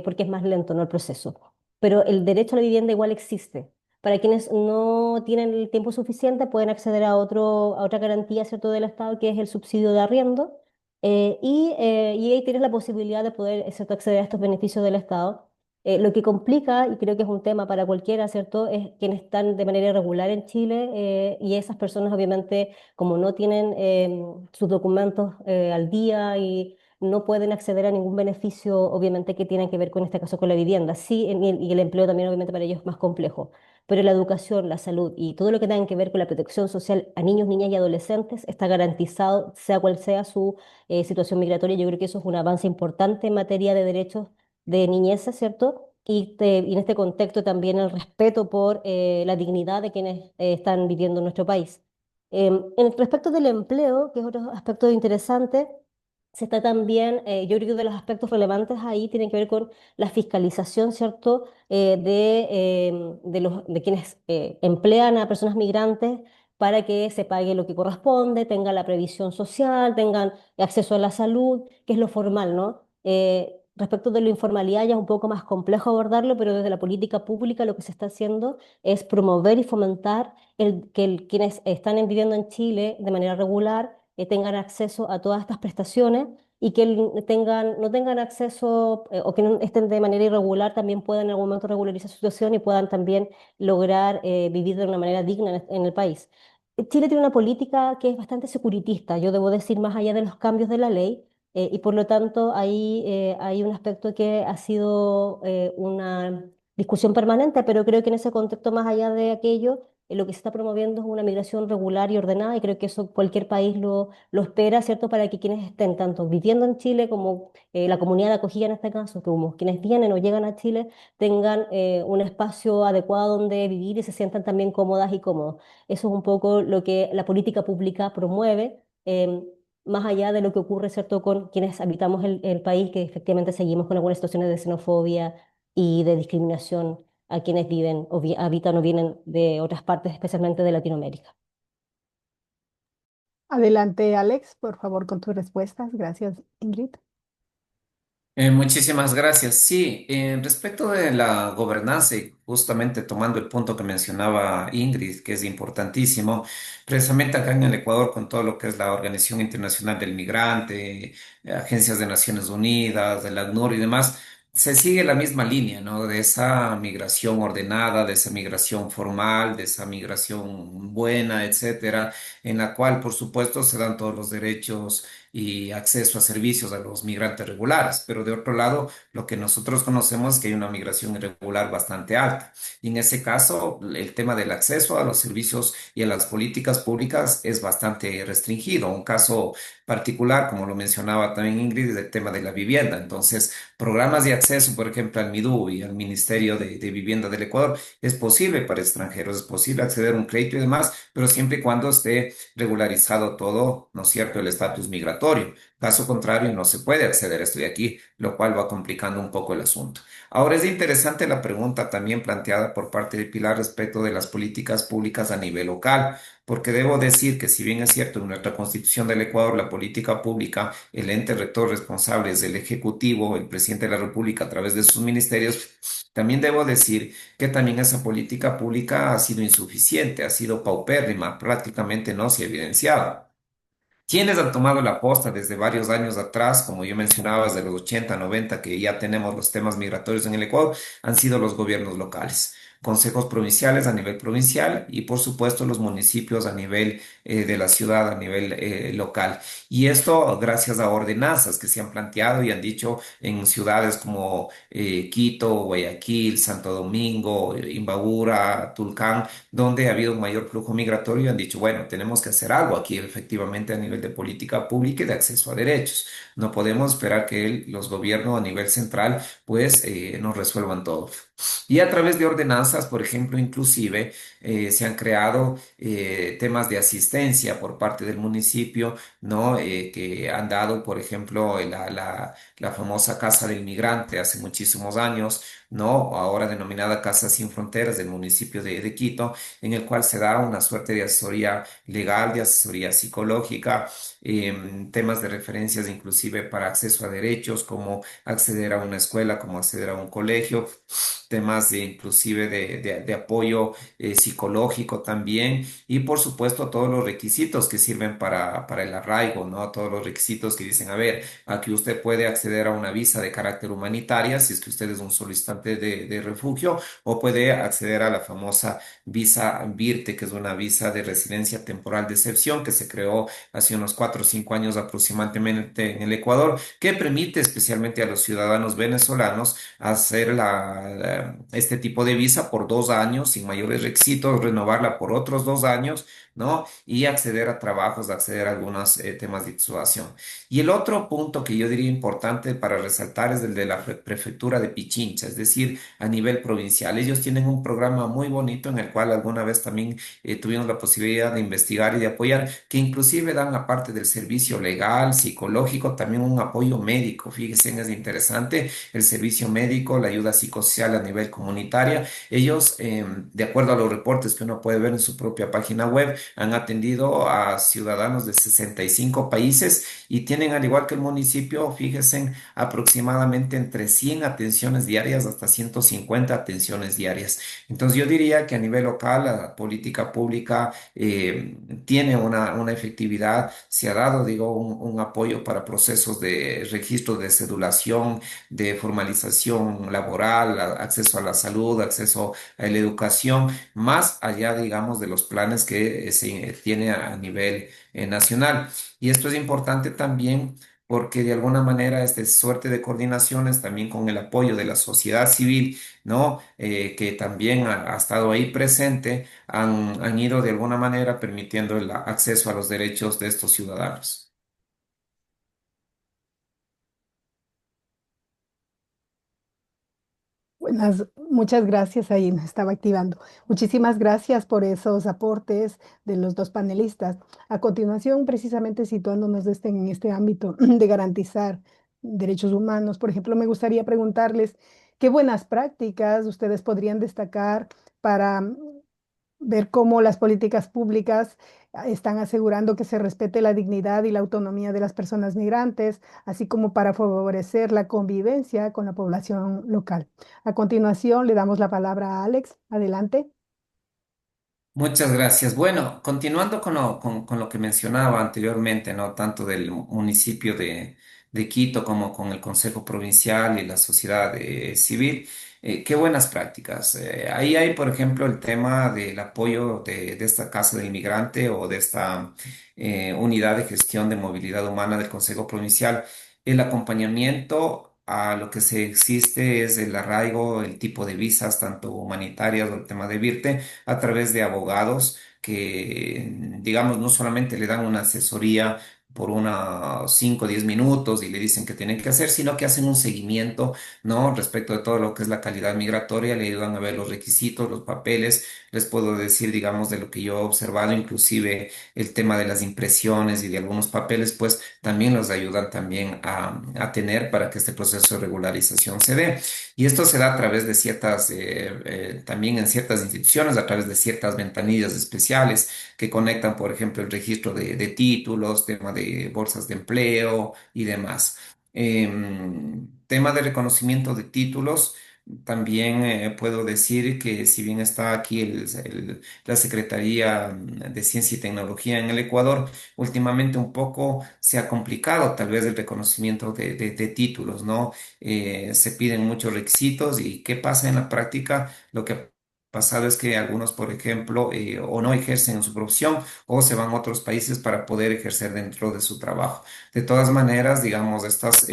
porque es más lento, ¿no?, el proceso. Pero el derecho a la vivienda igual existe. Para quienes no tienen el tiempo suficiente pueden acceder a otra garantía, ¿cierto?, del Estado que es el subsidio de arriendo y ahí tienes la posibilidad de poder, ¿cierto?, acceder a estos beneficios del Estado. Lo que complica, y creo que es un tema para cualquiera, ¿cierto?, es quienes están de manera irregular en Chile y esas personas obviamente como no tienen sus documentos al día y no pueden acceder a ningún beneficio, obviamente que tiene que ver con este caso con la vivienda. Sí, y el empleo también obviamente para ellos es más complejo. Pero la educación, la salud y todo lo que tenga que ver con la protección social a niños, niñas y adolescentes está garantizado, sea cual sea su situación migratoria. Yo creo que eso es un avance importante en materia de derechos de niñez, ¿cierto? Y en este contexto también el respeto por la dignidad de quienes están viviendo en nuestro país. En el respecto del empleo, que es otro aspecto interesante, se está también, yo creo que de los aspectos relevantes ahí tienen que ver con la fiscalización, ¿cierto? De quienes emplean a personas migrantes para que se pague lo que corresponde, tengan la previsión social, tengan acceso a la salud, que es lo formal, ¿no? Respecto de la informalidad ya es un poco más complejo abordarlo, pero desde la política pública lo que se está haciendo es promover y fomentar quienes están viviendo en Chile de manera regular tengan acceso a todas estas prestaciones y que no tengan acceso o que no estén de manera irregular también puedan en algún momento regularizar su situación y puedan también lograr vivir de una manera digna en el país. Chile tiene una política que es bastante securitista, yo debo decir, más allá de los cambios de la ley, y por lo tanto ahí hay un aspecto que ha sido una discusión permanente, pero creo que en ese contexto, más allá de aquello, lo que se está promoviendo es una migración regular y ordenada, y creo que eso cualquier país lo espera, ¿cierto? Para que quienes estén tanto viviendo en Chile como la comunidad de acogida en este caso, como quienes vienen o llegan a Chile, tengan un espacio adecuado donde vivir y se sientan también cómodas y cómodos. Eso es un poco lo que la política pública promueve. Más allá de lo que ocurre, ¿cierto?, con quienes habitamos el país, que efectivamente seguimos con algunas situaciones de xenofobia y de discriminación a quienes viven o habitan o vienen de otras partes, especialmente de Latinoamérica. Adelante, Alex, por favor, con tus respuestas. Gracias, Ingrid. Muchísimas gracias. Sí, respecto de la gobernanza y justamente tomando el punto que mencionaba Ingrid, que es importantísimo, precisamente acá en el Ecuador con todo lo que es la Organización Internacional del Migrante, agencias de Naciones Unidas, del ACNUR y demás, se sigue la misma línea, ¿no? De esa migración ordenada, de esa migración formal, de esa migración buena, etcétera, en la cual, por supuesto, se dan todos los derechos y acceso a servicios a los migrantes regulares. Pero de otro lado, lo que nosotros conocemos es que hay una migración irregular bastante alta. Y en ese caso, el tema del acceso a los servicios y a las políticas públicas es bastante restringido. Un caso particular, como lo mencionaba también Ingrid, es el tema de la vivienda. Entonces, programas de acceso, por ejemplo, al MIDU y al Ministerio de Vivienda del Ecuador, es posible para extranjeros, es posible acceder a un crédito y demás, pero siempre y cuando esté regularizado todo, ¿no es cierto?, el estatus migratorio. Caso contrario, no se puede acceder a esto de aquí, lo cual va complicando un poco el asunto. Ahora es interesante la pregunta también planteada por parte de Pilar respecto de las políticas públicas a nivel local, porque debo decir que si bien es cierto en nuestra Constitución del Ecuador, la política pública, el ente rector responsable es el Ejecutivo, el presidente de la República a través de sus ministerios, también debo decir que también esa política pública ha sido insuficiente, ha sido paupérrima, prácticamente no se ha evidenciado. ¿Quiénes han tomado la posta desde varios años atrás, como yo mencionaba, desde los 80, 90, que ya tenemos los temas migratorios en el Ecuador? Han sido los gobiernos locales, consejos provinciales a nivel provincial y, por supuesto, los municipios a nivel de la ciudad, a nivel local. Y esto gracias a ordenanzas que se han planteado y han dicho en ciudades como Quito, Guayaquil, Santo Domingo, Imbabura, Tulcán, donde ha habido un mayor flujo migratorio y han dicho, bueno, tenemos que hacer algo aquí efectivamente a nivel de política pública y de acceso a derechos. No podemos esperar que los gobiernos a nivel central pues nos resuelvan todo. Y a través de ordenanzas, por ejemplo, inclusive se han creado temas de asistencia por parte del municipio, ¿no? Que han dado, por ejemplo, la famosa Casa del Migrante hace muchísimos años, ¿no? Ahora denominada Casa Sin Fronteras del municipio de Quito, en el cual se da una suerte de asesoría legal, de asesoría psicológica, temas de referencias inclusive para acceso a derechos, como acceder a una escuela, como acceder a un colegio, temas de inclusive de apoyo psicológico también, y por supuesto todos los requisitos que sirven para el arraigo, ¿no? Todos los requisitos que dicen, a ver, aquí usted puede acceder a una visa de carácter humanitaria si es que usted es un solicitante solicitante de refugio, o puede acceder a la famosa visa VIRTE, que es una visa de residencia temporal de excepción que se creó hace unos 4 o 5 años aproximadamente en el Ecuador, que permite especialmente a los ciudadanos venezolanos hacer este tipo de visa por 2 años sin mayores requisitos, renovarla por otros 2 años, ¿no? Y acceder a trabajos, acceder a algunos temas de titulación. Y el otro punto que yo diría importante para resaltar es el de la prefectura de Pichincha, es decir, a nivel provincial. Ellos tienen un programa muy bonito en el cual alguna vez también tuvimos la posibilidad de investigar y de apoyar, que inclusive dan aparte del servicio legal, psicológico, también un apoyo médico. Fíjense, es interesante el servicio médico, la ayuda psicosocial a nivel comunitaria. Ellos, de acuerdo a los reportes que uno puede ver en su propia página web, han atendido a ciudadanos de 65 países y tienen, al igual que el municipio, fíjense, aproximadamente entre 100 atenciones diarias hasta 150 atenciones diarias. Entonces yo diría que a nivel local la política pública tiene una efectividad, se ha dado, digo, un apoyo para procesos de registro de cedulación, de formalización laboral, acceso a la salud, acceso a la educación, más allá, digamos, de los planes que se tiene a nivel nacional. Y esto es importante también porque de alguna manera esta suerte de coordinaciones también con el apoyo de la sociedad civil, ¿no? Que también ha estado ahí presente, han ido de alguna manera permitiendo el acceso a los derechos de estos ciudadanos. Muchas gracias, ahí me estaba activando. Muchísimas gracias por esos aportes de los dos panelistas. A continuación, precisamente situándonos en este ámbito de garantizar derechos humanos, por ejemplo, me gustaría preguntarles qué buenas prácticas ustedes podrían destacar para ver cómo las políticas públicas están asegurando que se respete la dignidad y la autonomía de las personas migrantes, así como para favorecer la convivencia con la población local. A continuación, le damos la palabra a Alex. Adelante. Muchas gracias. Bueno, continuando con lo que mencionaba anteriormente, ¿no? Tanto del municipio de Quito como con el Consejo Provincial y la sociedad civil, qué buenas prácticas. Ahí hay, por ejemplo, el tema del apoyo de esta Casa del Inmigrante o de esta unidad de gestión de movilidad humana del Consejo Provincial. El acompañamiento a lo que se existe es el arraigo, el tipo de visas, tanto humanitarias o el tema de VIRTE a través de abogados que, digamos, no solamente le dan una asesoría por unos 5 o 10 minutos y le dicen qué tienen que hacer, sino que hacen un seguimiento, ¿no? Respecto de todo lo que es la calidad migratoria, le ayudan a ver los requisitos, los papeles, les puedo decir, digamos, de lo que yo he observado, inclusive el tema de las impresiones y de algunos papeles, pues también los ayudan también a tener para que este proceso de regularización se dé. Y esto se da a través de también en ciertas instituciones, a través de ciertas ventanillas especiales que conectan, por ejemplo, el registro de títulos, tema de bolsas de empleo y demás. Tema de reconocimiento de títulos. También puedo decir que si bien está aquí la Secretaría de Ciencia y Tecnología en el Ecuador, últimamente un poco se ha complicado tal vez el reconocimiento de títulos, ¿no? Se piden muchos requisitos y ¿qué pasa en la práctica? Lo que ha pasado es que algunos, por ejemplo, o no ejercen en su profesión o se van a otros países para poder ejercer dentro de su trabajo. De todas maneras, digamos, estos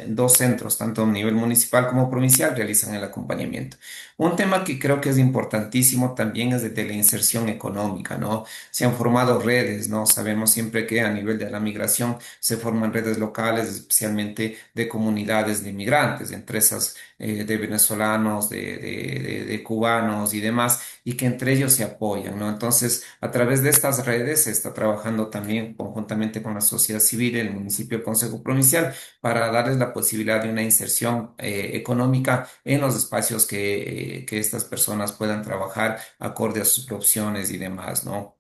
dos centros, tanto a nivel municipal como provincial, realizan el acompañamiento. Un tema que creo que es importantísimo también es de la inserción económica, ¿no? Se han formado redes, ¿no? Sabemos siempre que a nivel de la migración se forman redes locales, especialmente de comunidades de migrantes, entre esas de venezolanos, de cubanos y demás, y que entre ellos se apoyan, ¿no? Entonces, a través de estas redes se está trabajando también conjuntamente con la sociedad civil, el municipio, el Consejo Provincial, para darles la posibilidad de una inserción económica en los espacios que estas personas puedan trabajar acorde a sus profesiones y demás, ¿no?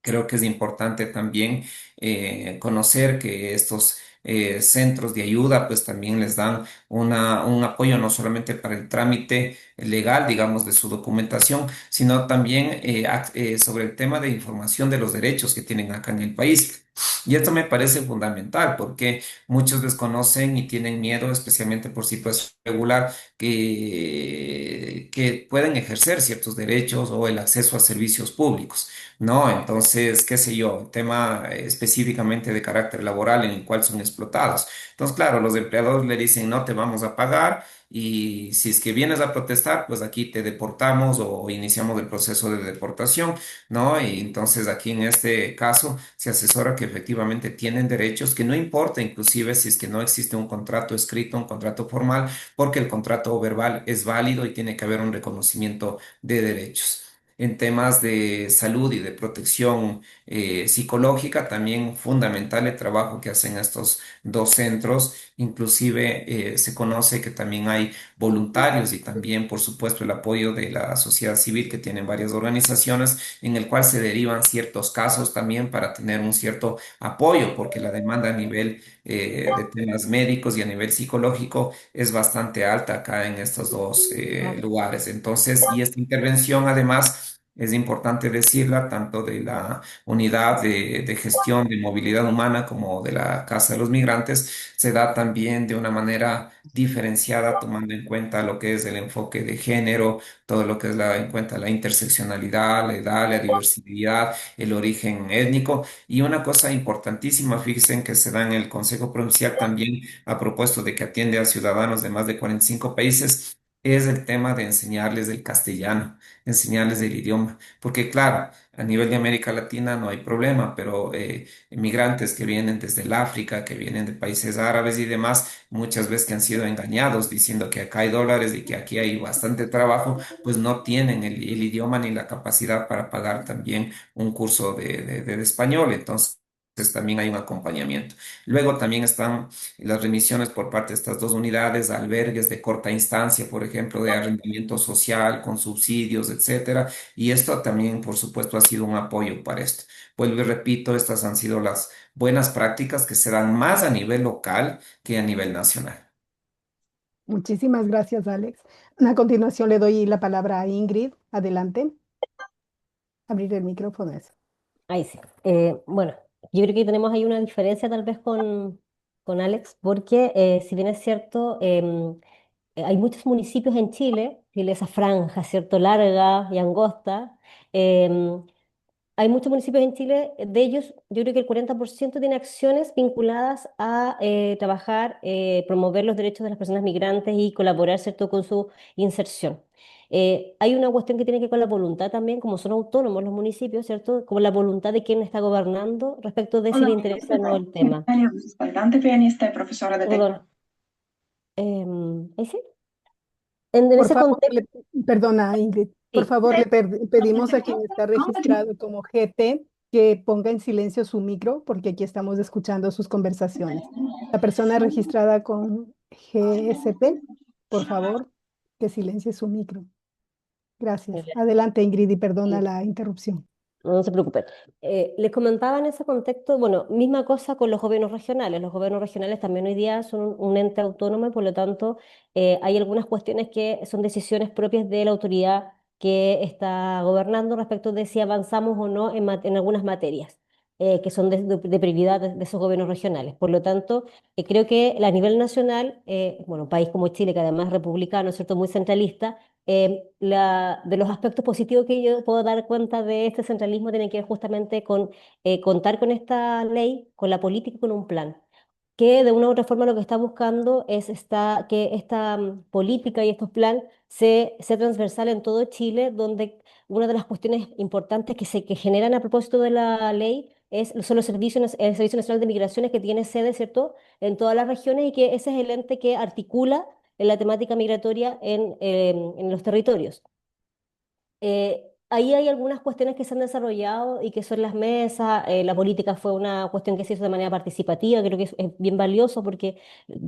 Creo que es importante también conocer que estos centros de ayuda pues también les dan un apoyo no solamente para el trámite legal, digamos, de su documentación, sino también sobre el tema de información de los derechos que tienen acá en el país. Y esto me parece fundamental porque muchos desconocen y tienen miedo, especialmente por situación regular, que pueden ejercer ciertos derechos o el acceso a servicios públicos, ¿no? Entonces, qué sé yo, tema específicamente de carácter laboral en el cual son explotados. Entonces, claro, los empleadores le dicen, no te vamos a pagar. Y si es que vienes a protestar, pues aquí te deportamos o iniciamos el proceso de deportación, ¿no? Y entonces aquí en este caso se asesora que efectivamente tienen derechos, que no importa inclusive si es que no existe un contrato escrito, un contrato formal, porque el contrato verbal es válido y tiene que haber un reconocimiento de derechos. En temas de salud y de protección psicológica, también fundamental el trabajo que hacen estos dos centros. Inclusive se conoce que también hay voluntarios y también, por supuesto, el apoyo de la sociedad civil que tienen varias organizaciones en el cual se derivan ciertos casos también para tener un cierto apoyo, porque la demanda a nivel de temas médicos y a nivel psicológico es bastante alta acá en estos dos lugares. Entonces, y esta intervención además... Es importante decirla, tanto de la unidad de gestión de movilidad humana como de la Casa de los Migrantes, se da también de una manera diferenciada, tomando en cuenta lo que es el enfoque de género, todo lo que es en cuenta la interseccionalidad, la edad, la diversidad, el origen étnico. Y una cosa importantísima, fíjense en que se da en el Consejo Provincial también a propósito de que atiende a ciudadanos de más de 45 países. Es el tema de enseñarles el castellano, enseñarles el idioma, porque claro, a nivel de América Latina no hay problema, pero migrantes que vienen desde el África, que vienen de países árabes y demás, muchas veces que han sido engañados diciendo que acá hay dólares y que aquí hay bastante trabajo, pues no tienen el idioma ni la capacidad para pagar también un curso de español. Entonces, también hay un acompañamiento. Luego también están las remisiones por parte de estas dos unidades, a albergues de corta instancia, por ejemplo, de arrendamiento social, con subsidios, etcétera. Y esto también, por supuesto, ha sido un apoyo para esto. Vuelvo y repito, estas han sido las buenas prácticas que se dan más a nivel local que a nivel nacional. Muchísimas gracias, Alex. A continuación le doy la palabra a Ingrid. Adelante. Abrir el micrófono. Ahí sí. Bueno, yo creo que tenemos ahí una diferencia tal vez con Alex, porque si bien es cierto, hay muchos municipios en Chile, Chile esa franja, ¿cierto? Larga y angosta. em, Hay muchos municipios en Chile, de ellos yo creo que el 40% tiene acciones vinculadas a trabajar, promover los derechos de las personas migrantes y colaborar, ¿cierto?, con su inserción. Hay una cuestión que tiene que ver con la voluntad también, como son autónomos los municipios, ¿cierto?, como la voluntad de quien está gobernando respecto de si le Hola, interesa o no el tema. bailante, pianista y profesora de Perdón. teclado. ¿Ahí sí? En Por ese favor, contexto, perdona, Ingrid. Por sí. favor, pedimos a quien está registrado como GT que ponga en silencio su micro, porque aquí estamos escuchando sus conversaciones. La persona registrada con GST, por favor, que silencie su micro. Gracias. Adelante, Ingrid, y perdona Sí. la interrupción. No se preocupen. Les comentaba en ese contexto, bueno, misma cosa con los gobiernos regionales. Los gobiernos regionales también hoy día son un ente autónomo y por lo tanto hay algunas cuestiones que son decisiones propias de la autoridad que está gobernando respecto de si avanzamos o no en algunas materias que son de prioridad de esos gobiernos regionales. Por lo tanto, creo que a nivel nacional, bueno, un país como Chile, que además es republicano, ¿cierto?, muy centralista, de los aspectos positivos que yo puedo dar cuenta de este centralismo tiene que ver justamente con contar con esta ley, con la política y con un plan, que de una u otra forma lo que está buscando es que esta política y estos planes sea transversal en todo Chile, donde una de las cuestiones importantes que generan a propósito de la ley son los servicios, el Servicio Nacional de Migraciones que tiene sede, ¿cierto?, en todas las regiones y que ese es el ente que articula la temática migratoria en los territorios. Ahí hay algunas cuestiones que se han desarrollado y que son las mesas. La política fue una cuestión que se hizo de manera participativa, creo que es bien valioso porque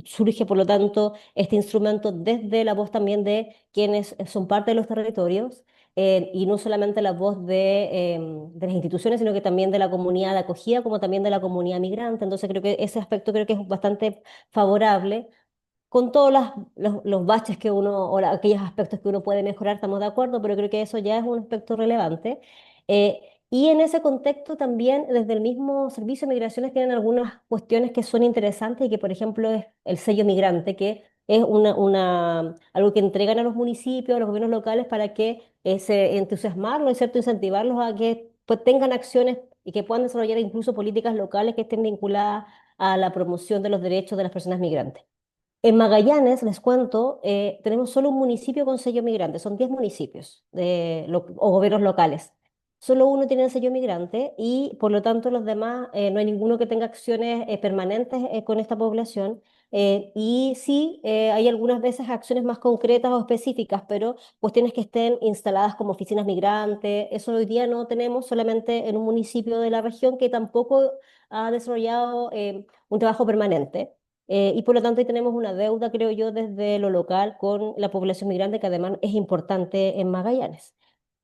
surge, por lo tanto, este instrumento desde la voz también de quienes son parte de los territorios y no solamente la voz de las instituciones, sino que también de la comunidad de acogida, como también de la comunidad migrante. Entonces, creo que ese aspecto creo que es bastante favorable con todos los baches que uno, aquellos aspectos que uno puede mejorar, estamos de acuerdo, pero creo que eso ya es un aspecto relevante. Y en ese contexto también desde el mismo Servicio de Migraciones tienen algunas cuestiones que son interesantes y que por ejemplo es el sello migrante, que es algo que entregan a los municipios, a los gobiernos locales para que se entusiasmarlos, ¿es cierto? Incentivarlos a que pues, tengan acciones y que puedan desarrollar incluso políticas locales que estén vinculadas a la promoción de los derechos de las personas migrantes. En Magallanes, les cuento, tenemos solo un municipio con sello migrante, son 10 municipios o gobiernos locales. Solo uno tiene el sello migrante y por lo tanto los demás, no hay ninguno que tenga acciones permanentes con esta población. Y sí, hay algunas veces acciones más concretas o específicas, pero cuestiones que estén instaladas como oficinas migrantes, eso hoy día no tenemos solamente en un municipio de la región que tampoco ha desarrollado un trabajo permanente. Y por lo tanto, ahí tenemos una deuda, creo yo, desde lo local con la población migrante, que además es importante en Magallanes.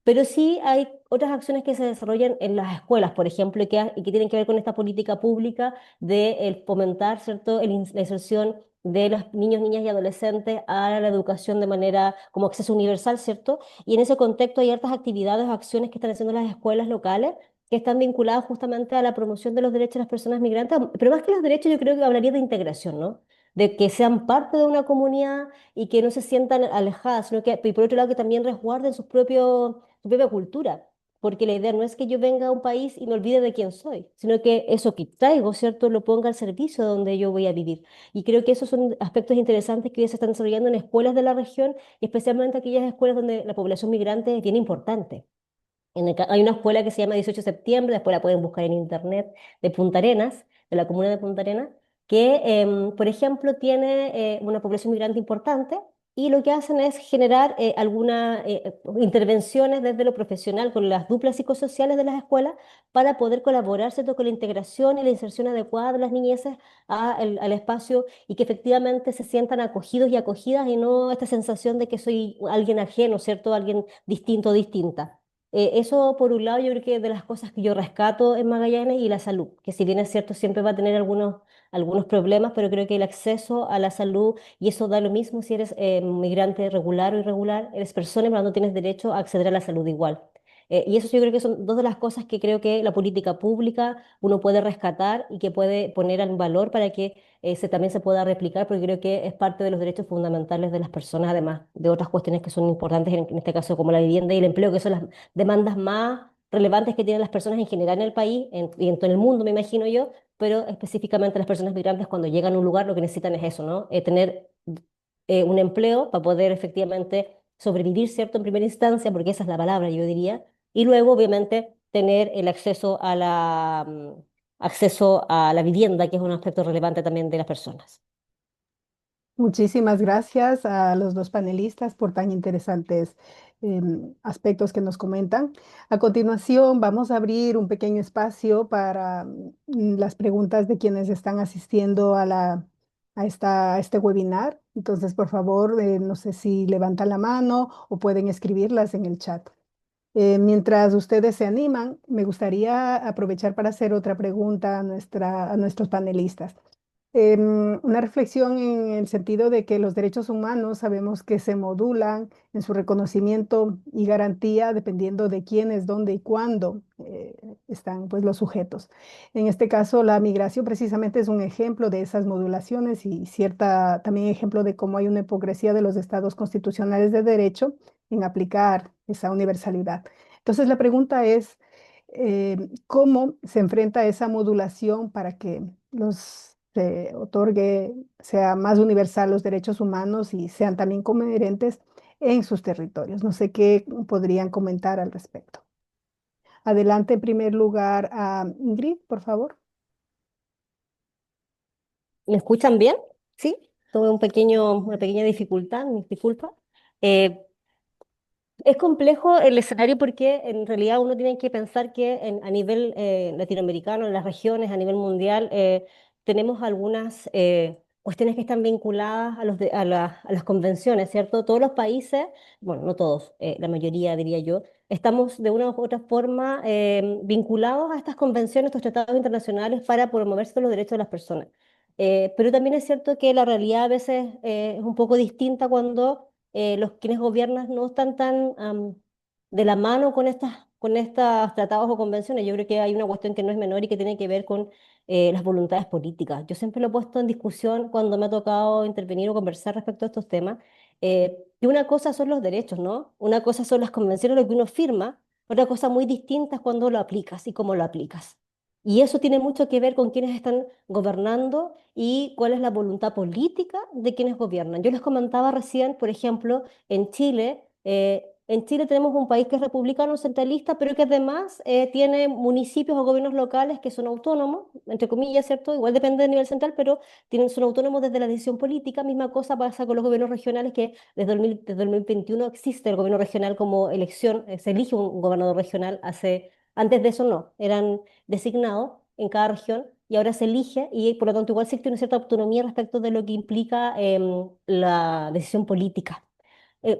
Pero sí hay otras acciones que se desarrollan en las escuelas, por ejemplo, y que tienen que ver con esta política pública de el fomentar, ¿cierto?, la inserción de los niños, niñas y adolescentes a la educación de manera como acceso universal, ¿cierto? Y en ese contexto hay hartas actividades o acciones que están haciendo las escuelas locales que están vinculadas justamente a la promoción de los derechos de las personas migrantes, pero más que los derechos yo creo que hablaría de integración, ¿no? De que sean parte de una comunidad y que no se sientan alejadas, sino que, y por otro lado, que también resguarden su propia cultura, porque la idea no es que yo venga a un país y me olvide de quién soy, sino que eso que traigo, ¿cierto?, lo ponga al servicio de donde yo voy a vivir. Y creo que esos son aspectos interesantes que hoy se están desarrollando en escuelas de la región, y especialmente aquellas escuelas donde la población migrante es bien importante. Hay una escuela que se llama 18 de septiembre, después la pueden buscar en internet, de Punta Arenas, de la comuna de Punta Arenas, que, por ejemplo, tiene una población migrante importante y lo que hacen es generar algunas intervenciones desde lo profesional con las duplas psicosociales de las escuelas para poder colaborar, ¿cierto?, con la integración y la inserción adecuada de las niñeces al espacio y que efectivamente se sientan acogidos y acogidas y no esta sensación de que soy alguien ajeno, ¿cierto?, alguien distinto o distinta. Eso por un lado yo creo que de las cosas que yo rescato en Magallanes y la salud, que si bien es cierto siempre va a tener algunos problemas, pero creo que el acceso a la salud, y eso da lo mismo si eres migrante regular o irregular, eres persona, pero no tienes derecho a acceder a la salud igual. Y eso yo creo que son dos de las cosas que creo que la política pública uno puede rescatar y que puede poner en valor para que también se pueda replicar, porque creo que es parte de los derechos fundamentales de las personas, además de otras cuestiones que son importantes, en este caso como la vivienda y el empleo, que son las demandas más relevantes que tienen las personas en general en el país y en todo el mundo, me imagino yo, pero específicamente las personas migrantes cuando llegan a un lugar lo que necesitan es eso, ¿no? Tener un empleo para poder efectivamente sobrevivir, ¿cierto? En primera instancia, porque esa es la palabra, yo diría, y luego, obviamente, tener el acceso a la vivienda, que es un aspecto relevante también de las personas. Muchísimas gracias a los dos panelistas por tan interesantes aspectos que nos comentan. A continuación, vamos a abrir un pequeño espacio para las preguntas de quienes están asistiendo a este webinar. Entonces, por favor, no sé si levantan la mano o pueden escribirlas en el chat. Mientras ustedes se animan, me gustaría aprovechar para hacer otra pregunta a nuestros panelistas. Una reflexión en el sentido de que los derechos humanos sabemos que se modulan en su reconocimiento y garantía dependiendo de quiénes, dónde y cuándo están pues, los sujetos. En este caso, la migración precisamente es un ejemplo de esas modulaciones y cierta también ejemplo de cómo hay una hipocresía de los estados constitucionales de derecho en aplicar esa universalidad. Entonces, la pregunta es, ¿cómo se enfrenta esa modulación para que se otorgue, sea más universal los derechos humanos y sean también coherentes en sus territorios? No sé qué podrían comentar al respecto. Adelante, en primer lugar, a Ingrid, por favor. ¿Me escuchan bien? ¿Sí? Tuve una pequeña dificultad, mis disculpas. Eh, Es complejo el escenario porque en realidad uno tiene que pensar que a nivel latinoamericano, en las regiones, a nivel mundial, tenemos algunas cuestiones que están vinculadas a las convenciones, ¿cierto? Todos los países, bueno, no todos, la mayoría diría yo, estamos de una u otra forma vinculados a estas convenciones, estos tratados internacionales para promover los derechos de las personas. Pero también es cierto que la realidad a veces es un poco distinta cuando los quienes gobiernan no están tan de la mano con con estos tratados o convenciones. Yo creo que hay una cuestión que no es menor y que tiene que ver con las voluntades políticas. Yo siempre lo he puesto en discusión cuando me ha tocado intervenir o conversar respecto a estos temas, que una cosa son los derechos, ¿no? Una cosa son las convenciones, lo que uno firma, otra cosa muy distinta es cuando lo aplicas y cómo lo aplicas. Y eso tiene mucho que ver con quienes están gobernando y cuál es la voluntad política de quienes gobiernan. Yo les comentaba recién, por ejemplo, en Chile tenemos un país que es republicano centralista, pero que además tiene municipios o gobiernos locales que son autónomos, entre comillas, ¿cierto? Igual depende del nivel central, pero son autónomos desde la decisión política. Misma cosa pasa con los gobiernos regionales, que desde 2021 existe el gobierno regional como elección, se elige un gobernador regional, antes de eso no, eran designados en cada región. Y ahora se elige y por lo tanto igual existe una cierta autonomía respecto de lo que implica la decisión política.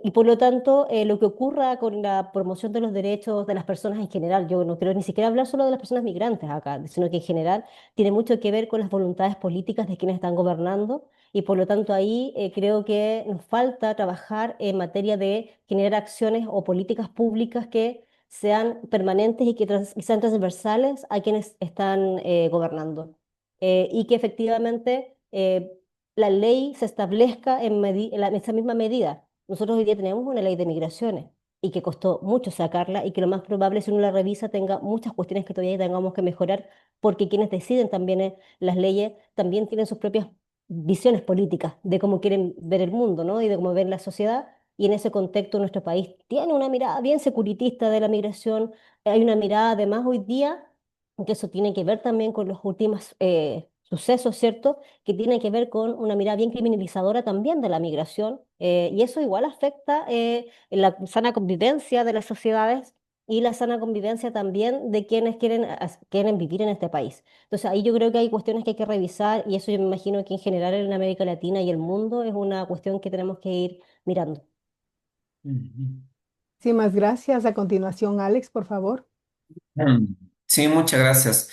Y por lo tanto, lo que ocurra con la promoción de los derechos de las personas en general, yo no quiero ni siquiera hablar solo de las personas migrantes acá, sino que en general tiene mucho que ver con las voluntades políticas de quienes están gobernando y por lo tanto ahí creo que nos falta trabajar en materia de generar acciones o políticas públicas que sean permanentes y sean transversales a quienes están gobernando. Y que efectivamente la ley se establezca en esa misma medida. Nosotros hoy día tenemos una ley de migraciones y que costó mucho sacarla y que lo más probable si uno la revisa tenga muchas cuestiones que todavía tengamos que mejorar porque quienes deciden también las leyes también tienen sus propias visiones políticas de cómo quieren ver el mundo, ¿no? Y de cómo ven la sociedad. Y en ese contexto nuestro país tiene una mirada bien securitista de la migración. Hay una mirada además hoy día, que eso tiene que ver también con los últimos sucesos, ¿cierto? Que tiene que ver con una mirada bien criminalizadora también de la migración, y eso igual afecta en la sana convivencia de las sociedades y la sana convivencia también de quienes quieren vivir en este país. Entonces ahí yo creo que hay cuestiones que hay que revisar y eso yo me imagino que en general en América Latina y el mundo es una cuestión que tenemos que ir mirando. Ujú. Muchísimas gracias. A continuación, Alex, por favor. Mm, Sí, muchas gracias.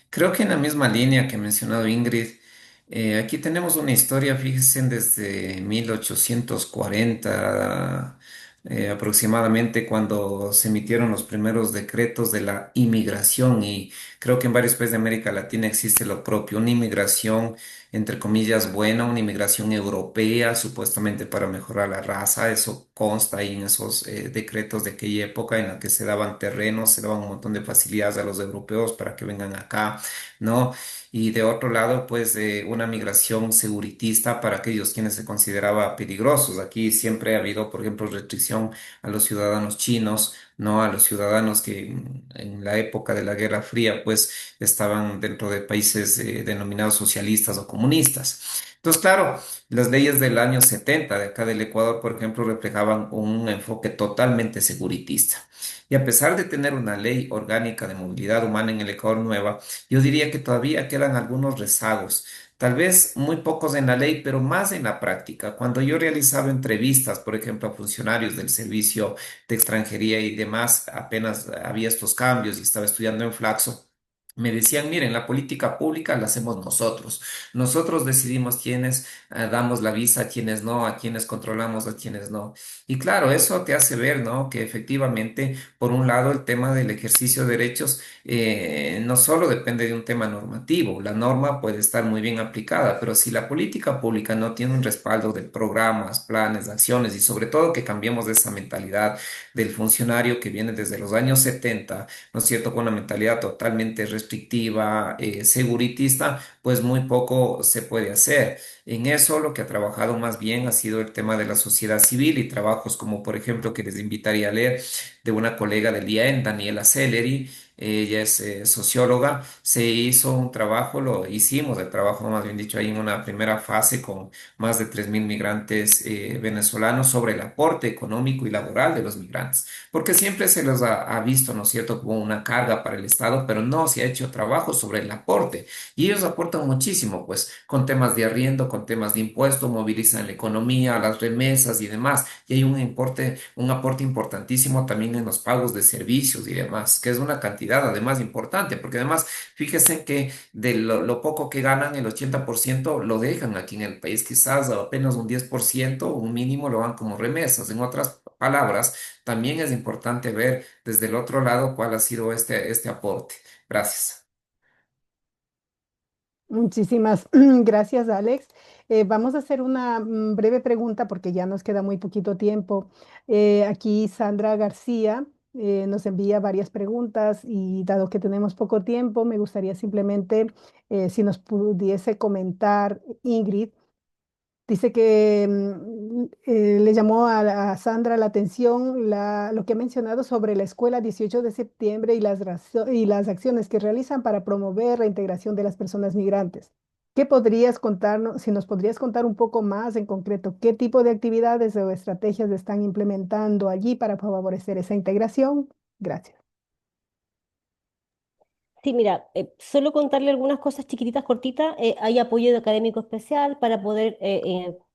Creo que en la misma línea que ha mencionado Ingrid, aquí tenemos una historia, fíjense, desde 1840 aproximadamente, cuando se emitieron los primeros decretos de la inmigración y creo que en varios países de América Latina existe lo propio, una inmigración entre comillas buena, una inmigración europea, supuestamente para mejorar la raza, eso consta ahí en esos decretos de aquella época en la que se daban terrenos, se daban un montón de facilidades a los europeos para que vengan acá, ¿no? Y de otro lado, pues una migración seguritista para aquellos quienes se consideraba peligrosos. Aquí siempre ha habido, por ejemplo, restricción a los ciudadanos chinos, ¿no? A los ciudadanos que en la época de la Guerra Fría, pues estaban dentro de países denominados socialistas o comunistas. Entonces, claro, las leyes del año 70 de acá del Ecuador, por ejemplo, reflejaban un enfoque totalmente seguritista. Y a pesar de tener una ley orgánica de movilidad humana en el Ecuador nueva, yo diría que todavía quedan algunos rezagos. Tal vez muy pocos en la ley, pero más en la práctica. Cuando yo realizaba entrevistas, por ejemplo, a funcionarios del servicio de extranjería y demás, apenas había estos cambios y estaba estudiando en Flaxo. Me decían, miren, la política pública la hacemos nosotros. Nosotros decidimos quiénes damos la visa, a quiénes no, a quiénes controlamos, a quiénes no. Y claro, eso te hace ver, ¿no? Que efectivamente, por un lado, el tema del ejercicio de derechos no solo depende de un tema normativo. La norma puede estar muy bien aplicada, pero si la política pública no tiene un respaldo de programas, planes, acciones y sobre todo que cambiemos de esa mentalidad del funcionario que viene desde los años 70, ¿no es cierto?, con una mentalidad totalmente restrictiva, seguritista, pues muy poco se puede hacer. En eso lo que ha trabajado más bien ha sido el tema de la sociedad civil y trabajos como por ejemplo que les invitaría a leer de una colega del IAEN, Daniela Sellery. Ella es socióloga, se hizo un trabajo, lo hicimos el trabajo más bien dicho ahí en una primera fase con más de 3.000 migrantes venezolanos sobre el aporte económico y laboral de los migrantes, porque siempre se los ha visto, ¿no es cierto?, como una carga para el Estado, pero no se ha hecho trabajo sobre el aporte. Y ellos aportan muchísimo, pues, con temas de arriendo, con temas de impuesto, movilizan la economía, las remesas y demás. Y hay un aporte importantísimo también en los pagos de servicios y demás, que es una cantidad cantidad además importante, porque además fíjese que de lo poco que ganan, el 80% lo dejan aquí en el país, quizás apenas un 10%, un mínimo lo dan como remesas. En otras palabras, también es importante ver desde el otro lado cuál ha sido este aporte. Gracias. Muchísimas gracias, Alex. Vamos a hacer una breve pregunta porque ya nos queda muy poquito tiempo. Aquí Sandra García nos envía varias preguntas y dado que tenemos poco tiempo, me gustaría simplemente si nos pudiese comentar Ingrid. Dice que le llamó a Sandra la atención lo que ha mencionado sobre la escuela 18 de septiembre y y las acciones que realizan para promover la integración de las personas migrantes. ¿Qué podrías contarnos, si nos podrías contar un poco más en concreto, qué tipo de actividades o estrategias están implementando allí para favorecer esa integración? Gracias. Sí, mira, solo contarle algunas cosas chiquititas, cortitas. Hay apoyo de académico especial para poder,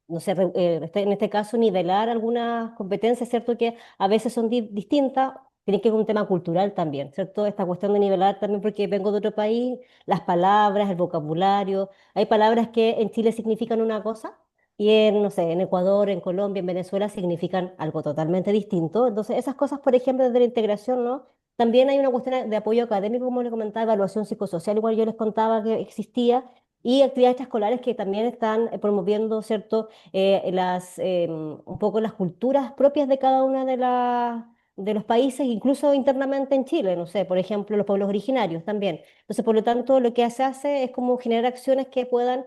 no sé, en este caso, nivelar algunas competencias, ¿cierto? Que a veces son distintas. Tiene que ver un tema cultural también, ¿cierto? Esta cuestión de nivelar también porque vengo de otro país, las palabras, el vocabulario. Hay palabras que en Chile significan una cosa y en, no sé, en Ecuador, en Colombia, en Venezuela significan algo totalmente distinto. Entonces, esas cosas, por ejemplo, desde la integración, ¿no? También hay una cuestión de apoyo académico, como le comentaba, evaluación psicosocial, igual yo les contaba que existía, y actividades extraescolares que también están promoviendo, ¿cierto? Un poco las culturas propias de cada una de los países, incluso internamente en Chile, no sé, por ejemplo, los pueblos originarios también. Entonces, por lo tanto, lo que se hace es como generar acciones que puedan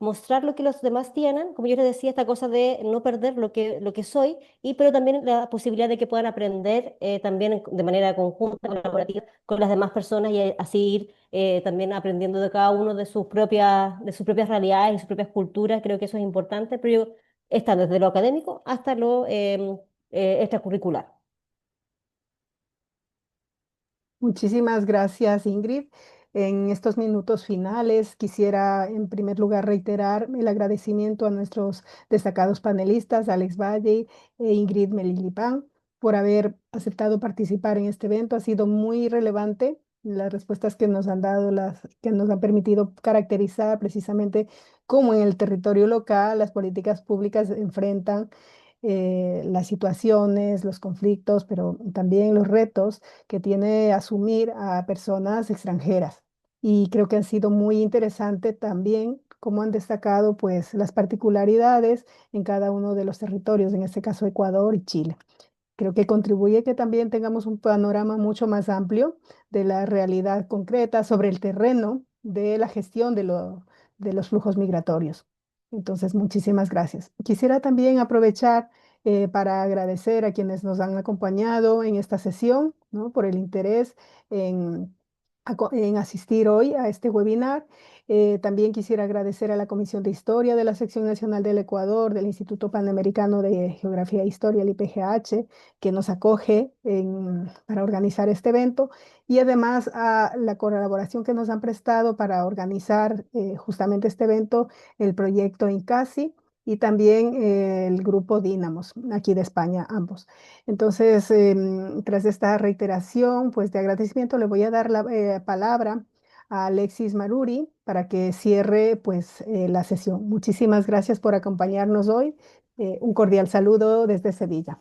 mostrar lo que los demás tienen, como yo les decía, esta cosa de no perder lo que soy pero también la posibilidad de que puedan aprender también de manera conjunta, colaborativa con las demás personas y así ir también aprendiendo de cada uno de sus propias realidades y sus propias culturas. Creo que eso es importante, pero está desde lo académico hasta lo extracurricular. Muchísimas gracias, Ingrid. En estos minutos finales quisiera en primer lugar reiterar el agradecimiento a nuestros destacados panelistas, Alex Valle e Ingrid Melilipán, por haber aceptado participar en este evento. Ha sido muy relevante las respuestas que nos han dado, las que nos han permitido caracterizar precisamente cómo en el territorio local las políticas públicas enfrentan las situaciones, los conflictos, pero también los retos que tiene asumir a personas extranjeras. Y creo que han sido muy interesante también cómo han destacado pues las particularidades en cada uno de los territorios, en este caso Ecuador y Chile. Creo que contribuye que también tengamos un panorama mucho más amplio de la realidad concreta sobre el terreno de la gestión de los flujos migratorios. Entonces, muchísimas gracias. Quisiera también aprovechar para agradecer a quienes nos han acompañado en esta sesión, ¿no? Por el interés en, en asistir hoy a este webinar. También quisiera agradecer a la Comisión de Historia de la Sección Nacional del Ecuador, del Instituto Panamericano de Geografía e Historia, el IPGH, que nos acoge para organizar este evento, y además a la colaboración que nos han prestado para organizar justamente este evento, el proyecto INCASI y también el grupo Dínamos, aquí de España, ambos. Entonces, tras esta reiteración, pues de agradecimiento, le voy a dar la palabra a Alexis Maruri para que cierre pues la sesión. Muchísimas gracias por acompañarnos hoy. Un cordial saludo desde Sevilla.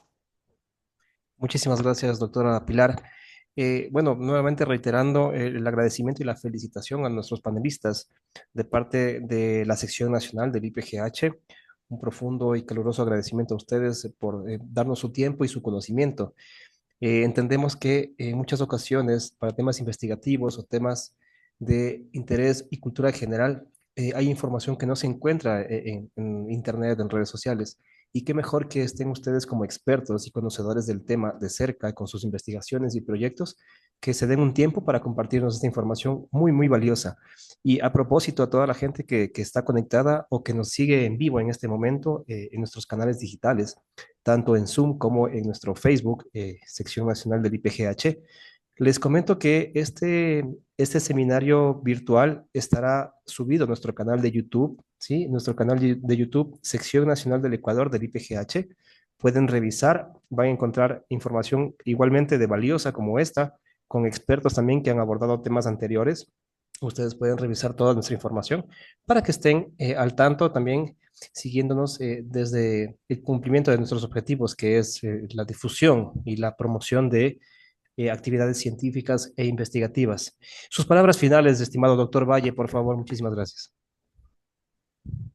Muchísimas gracias, doctora Pilar. Bueno, nuevamente reiterando el agradecimiento y la felicitación a nuestros panelistas de parte de la sección nacional del IPGH. Un profundo y caluroso agradecimiento a ustedes por darnos su tiempo y su conocimiento. Entendemos que en muchas ocasiones, para temas investigativos o temas de interés y cultura general, hay información que no se encuentra en Internet, en redes sociales. Y qué mejor que estén ustedes como expertos y conocedores del tema de cerca con sus investigaciones y proyectos, que se den un tiempo para compartirnos esta información muy, muy valiosa. Y a propósito, a toda la gente que está conectada o que nos sigue en vivo en este momento en nuestros canales digitales, tanto en Zoom como en nuestro Facebook, sección nacional del IPGH. Les comento que este seminario virtual estará subido a nuestro canal de YouTube, ¿sí? Nuestro canal de YouTube, sección nacional del Ecuador del IPGH. Pueden revisar, van a encontrar información igualmente de valiosa como esta, con expertos también que han abordado temas anteriores. Ustedes pueden revisar toda nuestra información para que estén al tanto también siguiéndonos desde el cumplimiento de nuestros objetivos, que es la difusión y la promoción de actividades científicas e investigativas. Sus palabras finales, estimado doctor Valle, por favor, muchísimas gracias.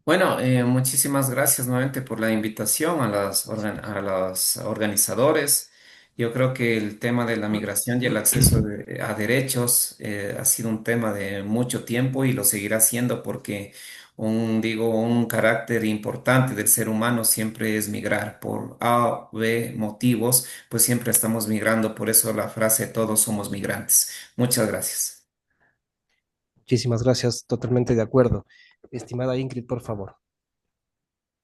Bueno, muchísimas gracias nuevamente por la invitación a los organizadores. Yo creo que el tema de la migración y el acceso a derechos ha sido un tema de mucho tiempo y lo seguirá siendo porque un carácter importante del ser humano siempre es migrar por A o B motivos, pues siempre estamos migrando. Por eso la frase todos somos migrantes. Muchas gracias. Muchísimas gracias, totalmente de acuerdo. Estimada Ingrid, por favor.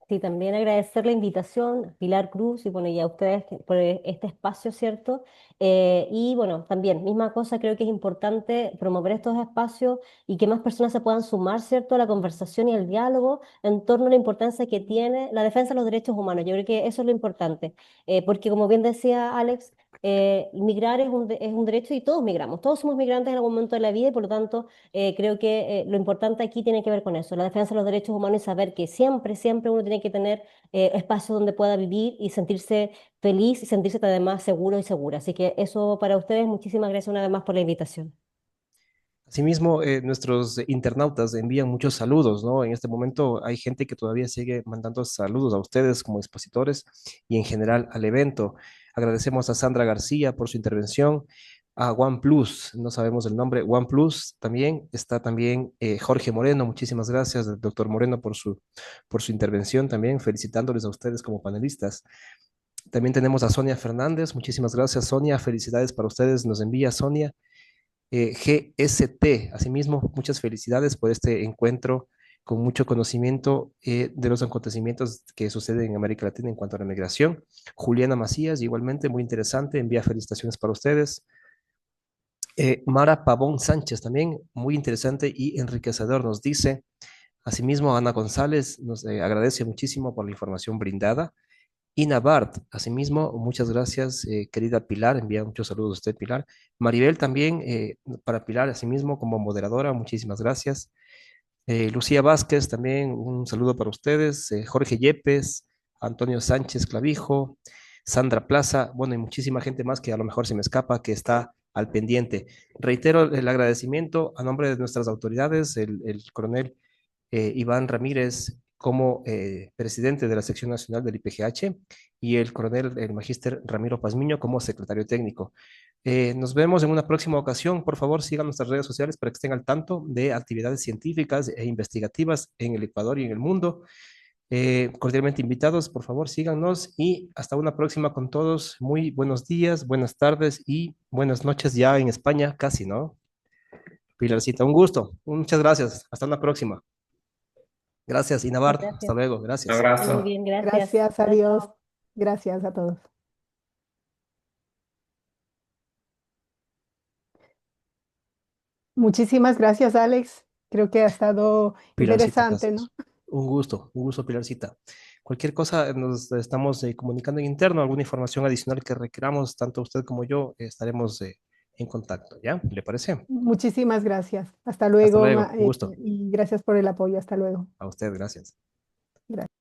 Sí, también agradecer la invitación, a Pilar Cruz, y bueno, y a ustedes por este espacio, ¿cierto? Y bueno, también, misma cosa, creo que es importante promover estos espacios y que más personas se puedan sumar, ¿cierto?, a la conversación y al diálogo en torno a la importancia que tiene la defensa de los derechos humanos. Yo creo que eso es lo importante, porque como bien decía Alex, migrar es un derecho y todos migramos, todos somos migrantes en algún momento de la vida y por lo tanto creo que lo importante aquí tiene que ver con eso, la defensa de los derechos humanos y saber que siempre, siempre uno tiene que tener espacios donde pueda vivir y sentirse feliz y sentirse además seguro y segura. Así que eso para ustedes, muchísimas gracias una vez más por la invitación. Asimismo, nuestros internautas envían muchos saludos, ¿no? En este momento hay gente que todavía sigue mandando saludos a ustedes como expositores y en general al evento. Agradecemos a Sandra García por su intervención, a OnePlus, no sabemos el nombre, OnePlus también, está también Jorge Moreno, muchísimas gracias, doctor Moreno, por su intervención también, felicitándoles a ustedes como panelistas. También tenemos a Sonia Fernández, muchísimas gracias, Sonia, felicidades para ustedes, nos envía Sonia. GST. Asimismo, muchas felicidades por este encuentro con mucho conocimiento de los acontecimientos que suceden en América Latina en cuanto a la migración. Juliana Macías, igualmente muy interesante, envía felicitaciones para ustedes. Mara Pavón Sánchez, también muy interesante y enriquecedor, nos dice. Asimismo, Ana González nos agradece muchísimo por la información brindada. Ina Bart, asimismo, muchas gracias, querida Pilar, envía muchos saludos a usted, Pilar. Maribel también, para Pilar, asimismo, como moderadora, muchísimas gracias. Lucía Vázquez, también un saludo para ustedes. Jorge Yepes, Antonio Sánchez Clavijo, Sandra Plaza, bueno, y muchísima gente más que a lo mejor se me escapa, que está al pendiente. Reitero el agradecimiento a nombre de nuestras autoridades, el coronel Iván Ramírez como presidente de la sección nacional del IPGH y el coronel, el magíster Ramiro Pazmiño como secretario técnico. Nos vemos en una próxima ocasión. Por favor, sigan nuestras redes sociales para que estén al tanto de actividades científicas e investigativas en el Ecuador y en el mundo. Cordialmente invitados, por favor, síganos y hasta una próxima con todos. Muy buenos días, buenas tardes y buenas noches ya en España, casi, ¿no? Pilarcita, un gusto. Muchas gracias. Hasta una próxima. Gracias, Inabar. Hasta Gracias. luego. Un Gracias. Muy abrazo. bien, gracias. Gracias, Chao, adiós. chao. Gracias a todos. Muchísimas gracias, Alex. Creo que ha estado Pilarcita interesante, Cáceres. ¿no? Un gusto, Pilarcita. Cualquier cosa, nos estamos comunicando en interno, alguna información adicional que requeramos, tanto usted como yo, estaremos en contacto, ¿ya? ¿Le parece? Muchísimas gracias. Hasta Hasta luego, luego, un gusto. y gracias por el apoyo. Hasta luego. A usted, gracias. Gracias.